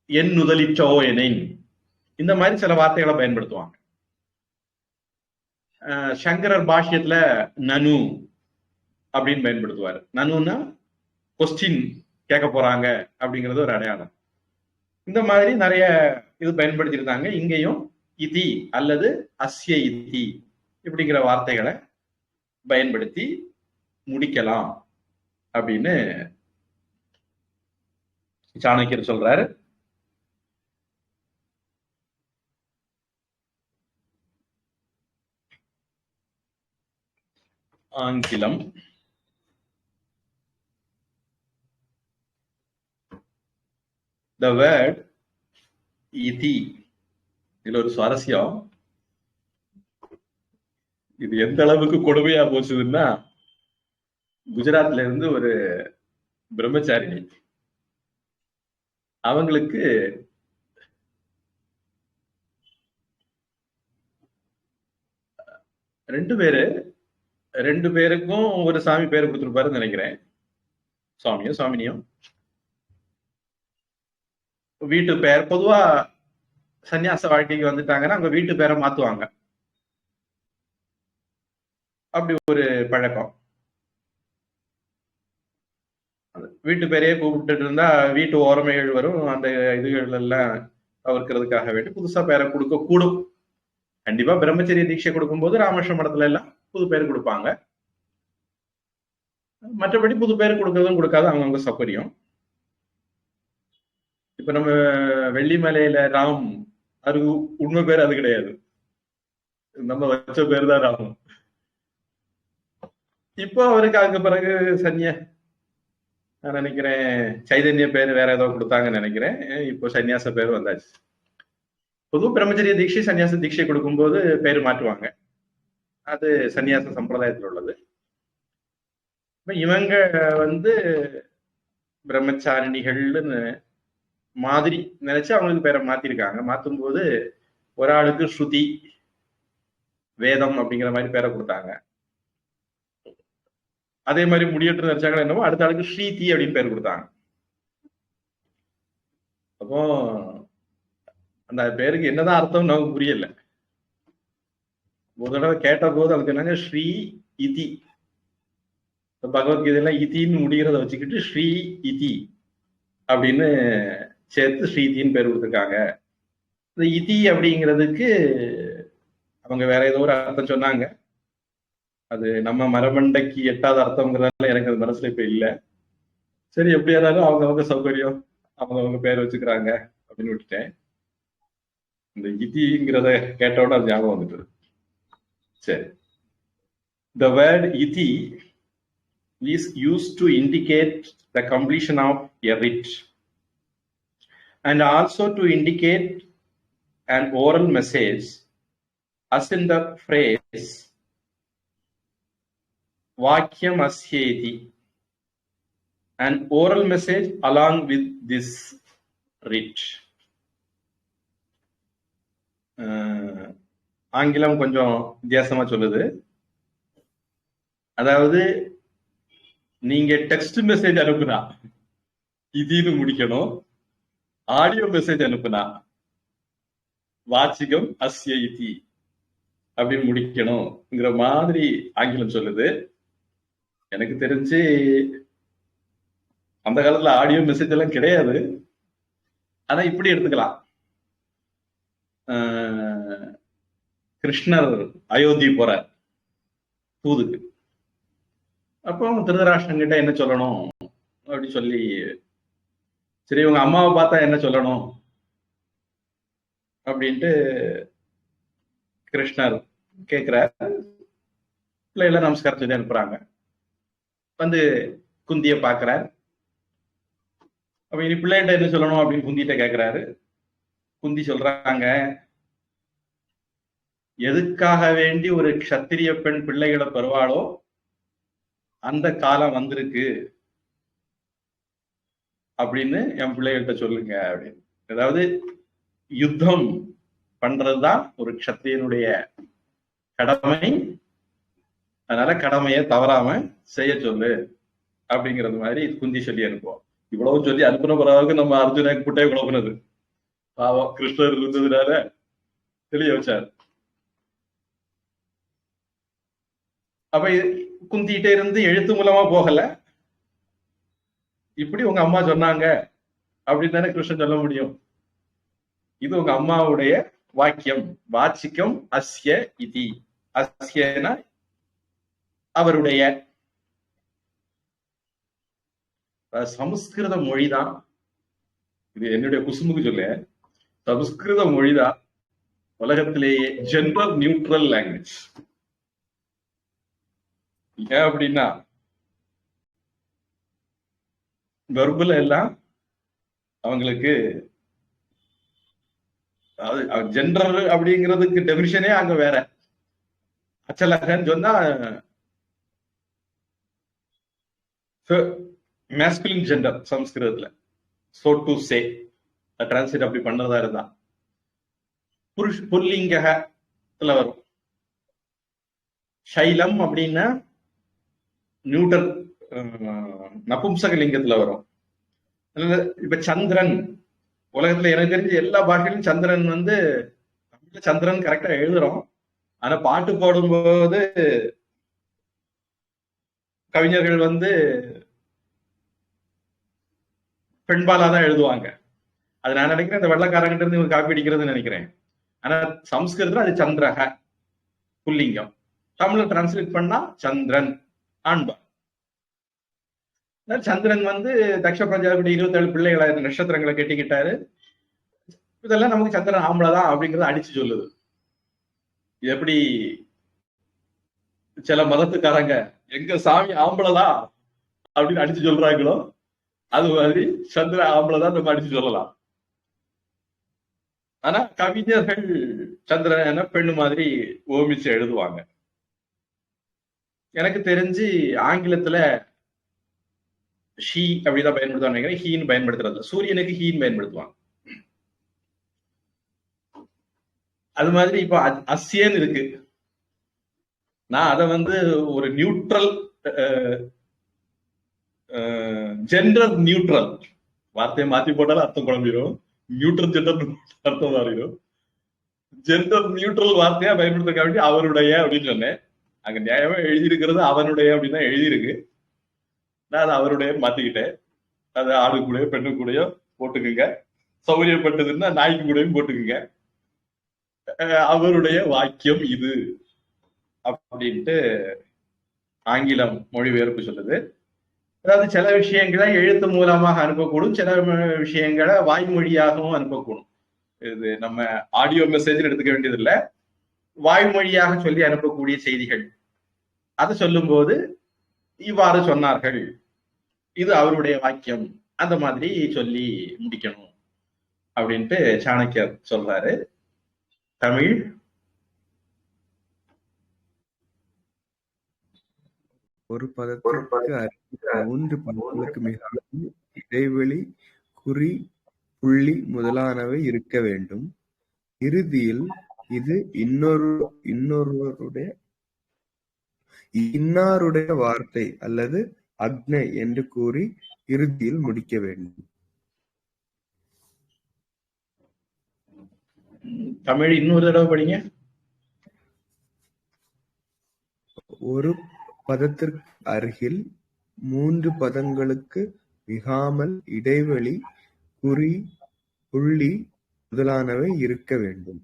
என் முதலிச்சோ எனின், இந்த மாதிரி சில வார்த்தைகளை பயன்படுத்துவாங்க. சங்கரர் பாஷ்யத்துல நனு அப்படின்னு பயன்படுத்துவாரு. நனுன்னா கொஸ்டின் கேட்க போறாங்க அப்படிங்கிறது ஒரு அடையாளம். இந்த மாதிரி நிறைய இது பயன்படுத்தியிருந்தாங்க. இங்கேயும் இதி அல்லது அஸ்ய இதி இப்படிங்கிற வார்த்தைகளை பயன்படுத்தி முடிக்கலாம் அப்படின்னு சாணக்கியர் சொல்றாரு. ஆங்கிலம் the word இதி, இதுல ஒரு சுவாரஸ்யம், இது எந்த அளவுக்கு கொடுமையா போச்சுதுன்னா, குஜராத்ல இருந்து ஒரு பிரம்மச்சாரிணி, அவங்களுக்கு ரெண்டு பேருக்கும் ஒரு சாமி பேர் கொடுத்துருப்பாருன்னு நினைக்கிறேன். சுவாமியும் சுவாமினியும் வீட்டு பேர், பொதுவா சன்னியாச வாழ்க்கைக்கு வந்துட்டாங்கன்னா அவங்க வீட்டு பேரை மாத்துவாங்க. அப்படி ஒரு பழக்கம். வீட்டு பேரையே கூப்பிட்டு இருந்தா வீட்டு ஓரமைகள் வரும், அந்த இதுகள் எல்லாம் தவிர்க்கிறதுக்காக வேண்டி புதுசா பேரை கொடுக்க கூடும். கண்டிப்பா பிரம்மச்சரிய தீட்சை கொடுக்கும்போது ராமகிருஷ்ண மடத்துல எல்லாம் புது பேர் கொடுப்பாங்க. மற்றபடி புது பேர் கொடுக்கறதும் கொடுக்காது, அவங்கவுங்க சௌகரியம். இப்ப நம்ம வெள்ளிமலையில ராம், அது உண்மை பேர் அது கிடையாது, நம்ம வச்ச பேர் தான் ராம். இப்போ அவருக்கு அதுக்கு பிறகு நான் நினைக்கிறேன் சைதன்ய பேர் வேற ஏதோ கொடுத்தாங்கன்னு நினைக்கிறேன். இப்போ சன்னியாச பேர் வந்தாச்சு. பொதுவும் பிரம்மச்சரிய தீட்சை சன்னியாச தீட்சை கொடுக்கும்போது பேர் மாற்றுவாங்க, அது சன்னியாச சம்பிரதாயத்தில் உள்ளது. இவங்க பிரம்மச்சாரிணிகள்னு மாதிரி நினைச்சு அவங்களுக்கு பேரை மாத்திருக்காங்க. மாத்தும் போது ஒரு ஆளுக்கு ஸ்ருதி வேதம் அப்படிங்கிற மாதிரி பேரை கொடுத்தாங்க. அதே மாதிரி முடியட்டு நினைச்சாங்களா என்னவோ, அடுத்த ஆளுக்கு ஸ்ரீதி அப்படின்னு பேர் கொடுத்தாங்க. அப்போ அந்த பேருக்கு என்னதான் அர்த்தம் நமக்கு புரியல. ஒரு தடவை கேட்ட போது அதுக்கு என்னங்க ஸ்ரீ இதி, பகவத்கீதையெல்லாம் இதின்னு முடிகிறத வச்சுக்கிட்டு ஸ்ரீ இதி அப்படின்னு சேர்த்து ஸ்ரீதின்னு பேர் கொடுத்துருக்காங்க. இந்த இதி அப்படிங்கிறதுக்கு அவங்க வேற ஏதோ ஒரு அர்த்தம் சொன்னாங்க. அது நம்ம மரமண்டைக்கு எட்டாத அர்த்தம்ங்கிறதால எனக்கு அது மனசுல இப்ப இல்லை. சரி, எப்படி இருந்தாலும் அவங்க சௌகரியம், அவங்க பேர் வச்சுக்கிறாங்க அப்படின்னு விட்டுட்டேன். இந்த இதிங்கிறத கேட்டோட அது ஞாபகம் வந்துட்டு. சரி, the word iti is used to indicate the completion of a writ and also to indicate an oral message, as in the phrase vakyam asyeti, an oral message along with this writ. ஆங்கிலம் கொஞ்சம் வித்தியாசமா சொல்லுது. அதாவது நீங்க text message அனுப்புனா இதுன்னு முடிக்கணும், audio message அனுப்புனா வாச்சிகம் அஸ்ய இதி அப்படின்னு முடிக்கணும்ங்கிற மாதிரி ஆங்கிலம் சொல்லுது. எனக்கு தெரிஞ்சு அந்த காலத்துல ஆடியோ மெசேஜ் எல்லாம் கிடையாது. ஆனா இப்படி எடுத்துக்கலாம். கிருஷ்ணர் அயோத்தி போறார் தூதுக்கு. அப்போ திருதராஷ்டிரன் கிட்ட என்ன சொல்லணும் அப்படி சொல்லி, சரி உங்க அம்மாவை பார்த்தா என்ன சொல்லணும் அப்படின்ட்டு கிருஷ்ணர் கேட்கிறார். பிள்ளைகள நமஸ்காரம் சொல்லி அனுப்புறாங்க. வந்து குந்திய பாக்குறார். அப்ப இனி பிள்ளைகிட்ட என்ன சொல்லணும் அப்படின்னு குந்திட்ட கேட்கிறாரு. குந்தி சொல்றாங்க, எதுக்காக வேண்டி ஒரு க்ஷத்திரிய பெண் பிள்ளைகளை பெறுவாளோ அந்த காலம் வந்திருக்கு அப்படின்னு என் பிள்ளைகள்கிட்ட சொல்லுங்க அப்படின்னு. அதாவது யுத்தம் பண்றதுதான் ஒரு க்ஷத்திரியனுடைய கடமை, அதனால கடமையை தவறாம செய்ய சொல்லு அப்படிங்கிறது மாதிரி குந்தி சொல்லி அனுப்புவோம். இவ்வளவு சொல்லி அனுப்புன பிறகு நம்ம அர்ஜுனக்கு புட்டையை குழப்பினது பாவம், கிருஷ்ணர் இருந்ததுனால தெளிய வச்சார். அப்ப குந்திட்டே இருந்து எழுத்து மூலமா போகல, இப்படி உங்க அம்மா சொன்னாங்க அப்படின்னு தானே கிருஷ்ணன் சொல்ல முடியும். இது உங்க அம்மாவுடைய வாக்கியம், வாச்சிக்கம் அஸ்ய இதி. அஸ்யனா அவருடைய. சமஸ்கிருத மொழிதான் இது, என்னுடைய குசுமுக்கு சொல்ல, சமஸ்கிருத மொழிதான் உலகத்திலேயே ஜெண்டர் நியூட்ரல் லாங்குவேஜ். ஏன் அப்படின்னா வெர்புல எல்லாம் அவங்களுக்கு ஜெண்டர் அப்படிங்கிறதுக்கு டெபினிஷனே அங்க வேற. அச்சலகன்னு சொன்னா மேஸ்குலின் ஜெண்டர் சமஸ்கிருதத்துல, சோ டு சே டிரான்ஸ்லேட் அப்படி பண்றதா இருந்தா புல்லிங்கத்துல வரும். சைலம் அப்படின்னா நியூட்டர் நபும்சக லிங்கத்துல வரும். இப்ப சந்திரன், உலகத்துல எனக்கு தெரிஞ்ச எல்லா பாஷையிலும் சந்திரன் வந்து சந்திரன் கரெக்டா எழுதுறோம். ஆனா பாட்டு போடும்போது கவிஞர்கள் வந்து பெண்பாலாதான் எழுதுவாங்க. அது நான் நினைக்கிறேன் இந்த வெள்ளக்காரங்கிட்ட இருந்து இவங்க காப்பி அடிக்கிறதுன்னு நினைக்கிறேன். ஆனா சம்ஸ்கிருதத்துல அது சந்திரக புல்லிங்கம், தமிழ்ல டிரான்ஸ்லேட் பண்ணா சந்திரன் ஆண்பா. சந்திரன் வந்து தக்ஷ பிரஜாபதி 27 பிள்ளைகளை நட்சத்திரங்களை கெட்டிக்கிட்டாரு. இதெல்லாம் நமக்கு சந்திரன் ஆம்பளதான் அப்படிங்கறத அடிச்சு சொல்லுது. எப்படி சில மதத்துக்காரங்க எங்க சாமி ஆம்பளதா அப்படின்னு அடிச்சு சொல்றாங்களோ, அது மாதிரி சந்திரன் ஆம்பளதான் நம்ம அடிச்சு சொல்லலாம். ஆனா கவிஞர்கள் சந்திரன் பெண்ணு மாதிரி ஓமிச்சு எழுதுவாங்க. எனக்கு தெரிஞ்சு ஆங்கிலத்துல ஷீ அப்படிதான் பயன்படுத்துவாங்க நினைக்கிறேன். ஹீன்னு பயன்படுத்துறது, சூரியனுக்கு ஹீன்னு பயன்படுத்துவாங்க. அது மாதிரி இப்ப அஸ்யன் இருக்கு. நான் அதை வந்து ஒரு நியூட்ரல், ஜெண்டர் நியூட்ரல் வார்த்தையை மாத்தி போட்டாலும் அர்த்தம் குழம்பிடும். நியூட்ரல் ஜெண்டர் அர்த்தம் மாறிடும். ஜெண்டர் நியூட்ரல் வார்த்தையா பயன்படுத்த வேண்டி அவருடைய அப்படின்னு சொன்னேன். அங்க நியாயமா எழுதியிருக்கிறது அவனுடைய அப்படின்னு தான் எழுதியிருக்கு. நான் அதை அவருடைய மாத்திக்கிட்டேன். அது ஆடு கூடயோ பெண்ணு கூடயோ போட்டுக்குங்க, சௌகரியப்பட்டதுன்னா நாய்க்கு கூடயும் போட்டுக்குங்க. அவருடைய வாக்கியம் இது அப்படின்ட்டு ஆங்கிலம் மொழிபெயர்ப்பு சொல்லுது. அதாவது சில விஷயங்களை எழுத்து மூலமாக அனுப்பக்கூடும், சில விஷயங்களை வாய்மொழியாகவும் அனுப்பக்கூடும். இது நம்ம ஆடியோ மெசேஜ் எடுத்துக்க வேண்டியது இல்லை, வாய்மொழியாக சொல்லி அனுப்பக்கூடிய செய்திகள். அதை சொல்லும் போது இவ்வாறு சொன்னார்கள், இது அவருடைய வாக்கியம், அந்த மாதிரி சொல்லி முடிக்கணும் அப்படின்ட்டு சாணக்கியர் சொல்றாரு. தமிழ் ஒரு பதத்திற்கு அருகில் 3 பதங்களுக்கு மிகாமல் இடைவெளி, குறி, புள்ளி முதலானவை இருக்க வேண்டும். இறுதியில் இது இன்னாருடைய வார்த்தை அல்லது அக்ஞை என்று கூறி இறுதியில் முடிக்க வேண்டும். தமிழ் இன்னொரு தடவை படிங்க. ஒரு பதத்திற்கு அருகில் 3 பதங்களுக்கு மிகாமல் இடைவெளி, குறி, புள்ளி முதலானவை இருக்க வேண்டும்.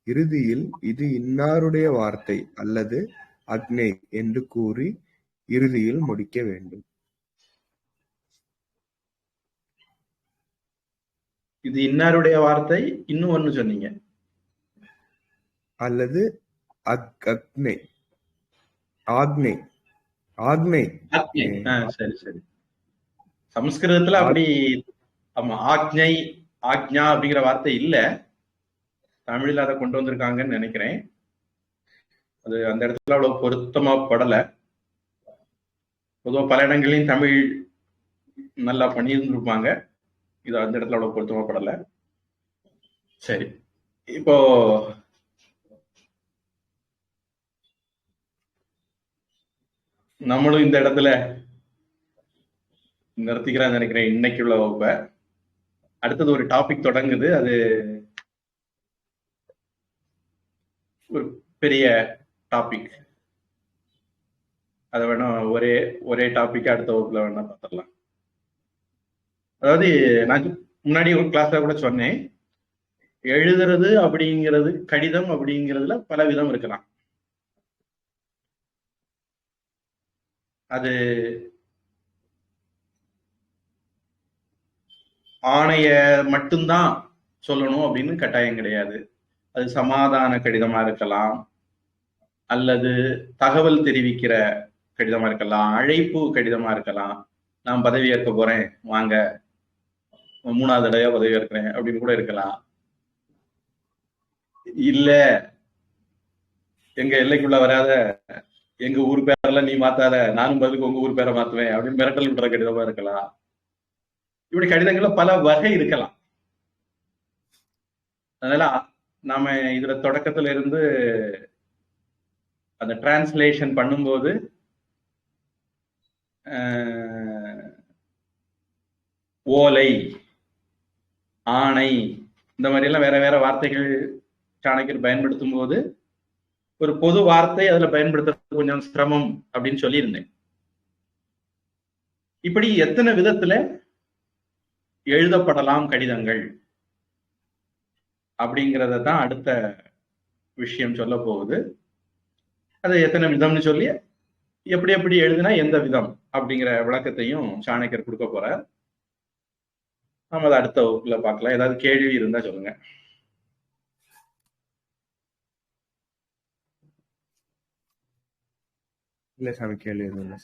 இறுதியில் இது இன்னாருடைய வார்த்தை அல்லது அக்ஞை என்று கூறி இறுதியில் முடிக்க வேண்டும். இது இன்னாருடைய வார்த்தை, இன்னும் ஒண்ணு சொன்னீங்க, அல்லது அக்ஞை. ஆக்ஞை. ஆக்ஞை. சரி சரி. சமஸ்கிருதத்துல அப்படி ஆமா ஆக்ஞை ஆக்ஞா அப்படிங்கிற வார்த்தை இல்ல, தமிழில் அதை கொண்டு வந்திருக்காங்கன்னு நினைக்கிறேன். அது அந்த இடத்துல அவ்வளவு பொருத்தமா படல. பொதுவாக பல இடங்களையும் தமிழ் நல்லா பண்ணியிருந்திருப்பாங்க, இது அந்த இடத்துல அவ்வளவு பொருத்தமா படல. சரி, இப்போ நம்மளும் இந்த இடத்துல நிறுத்திக்கிறான்னு நினைக்கிறேன் இன்னைக்கு உள்ள வகுப்பை. அடுத்தது ஒரு டாபிக் தொடங்குது, அது ஒரு பெரிய டாபிக். அதை வேணா ஒரே டாபிக் அடுத்த வகுப்புல வேணா பார்த்துடலாம். அதாவது நான் முன்னாடி ஒரு கிளாஸ்ல கூட சொன்னேன், எழுதுறது அப்படிங்கிறது, கடிதம் அப்படிங்கிறதுல பல விதம் இருக்கலாம். அது ஆணைய மட்டும்தான் சொல்லணும் அப்படின்னு கட்டாயம் கிடையாது. அது சமாதான கடிதமா இருக்கலாம், அல்லது தகவல் தெரிவிக்கிற கடிதமா இருக்கலாம், அழைப்பு கடிதமா இருக்கலாம். நான் பதவி ஏற்க போறேன், வாங்க, 3வது தடவையா பதவி ஏற்கிறேன் அப்படின்னு கூட இருக்கலாம். இல்ல எங்க எல்லைக்குள்ள வராத, எங்க ஊர் பேரெல்லாம் நீ மாத்தாத, நானும் பதிலுக்கு உங்க ஊர் பேரை மாத்துவேன் அப்படின்னு மிரட்டல் விடுற கடிதமா இருக்கலாம். இப்படி கடிதங்கள்ல பல வகை இருக்கலாம். அதனால நாம இதுல தொடக்கத்துல இருந்து அந்த டிரான்ஸ்லேஷன் பண்ணும்போது ஓலை, ஆணை, இந்த மாதிரி எல்லாம் வேற வேற வார்த்தைகள் சாணக்கியர் பயன்படுத்தும் போது ஒரு பொது வார்த்தை அதுல பயன்படுத்துறது கொஞ்சம் சிரமம் அப்படின்னு சொல்லியிருந்தேன். இப்படி எத்தனை விதத்துல எழுதப்படலாம் கடிதங்கள் அப்படிங்கிறத தான் அடுத்த விஷயம் சொல்ல போகுது. அது எத்தனை விதம்னு சொல்லி எப்படி எப்படி எழுதுனா எந்த விதம் அப்படிங்கிற விளக்கத்தையும் சாணக்கியர் கொடுக்க போறார். நம்ம அதை அடுத்த வகுப்புல பார்க்கலாம். ஏதாவது கேள்வி இருந்தா சொல்லுங்க. இல்ல சாமி, கேள்வி எதுவும் இல்லை.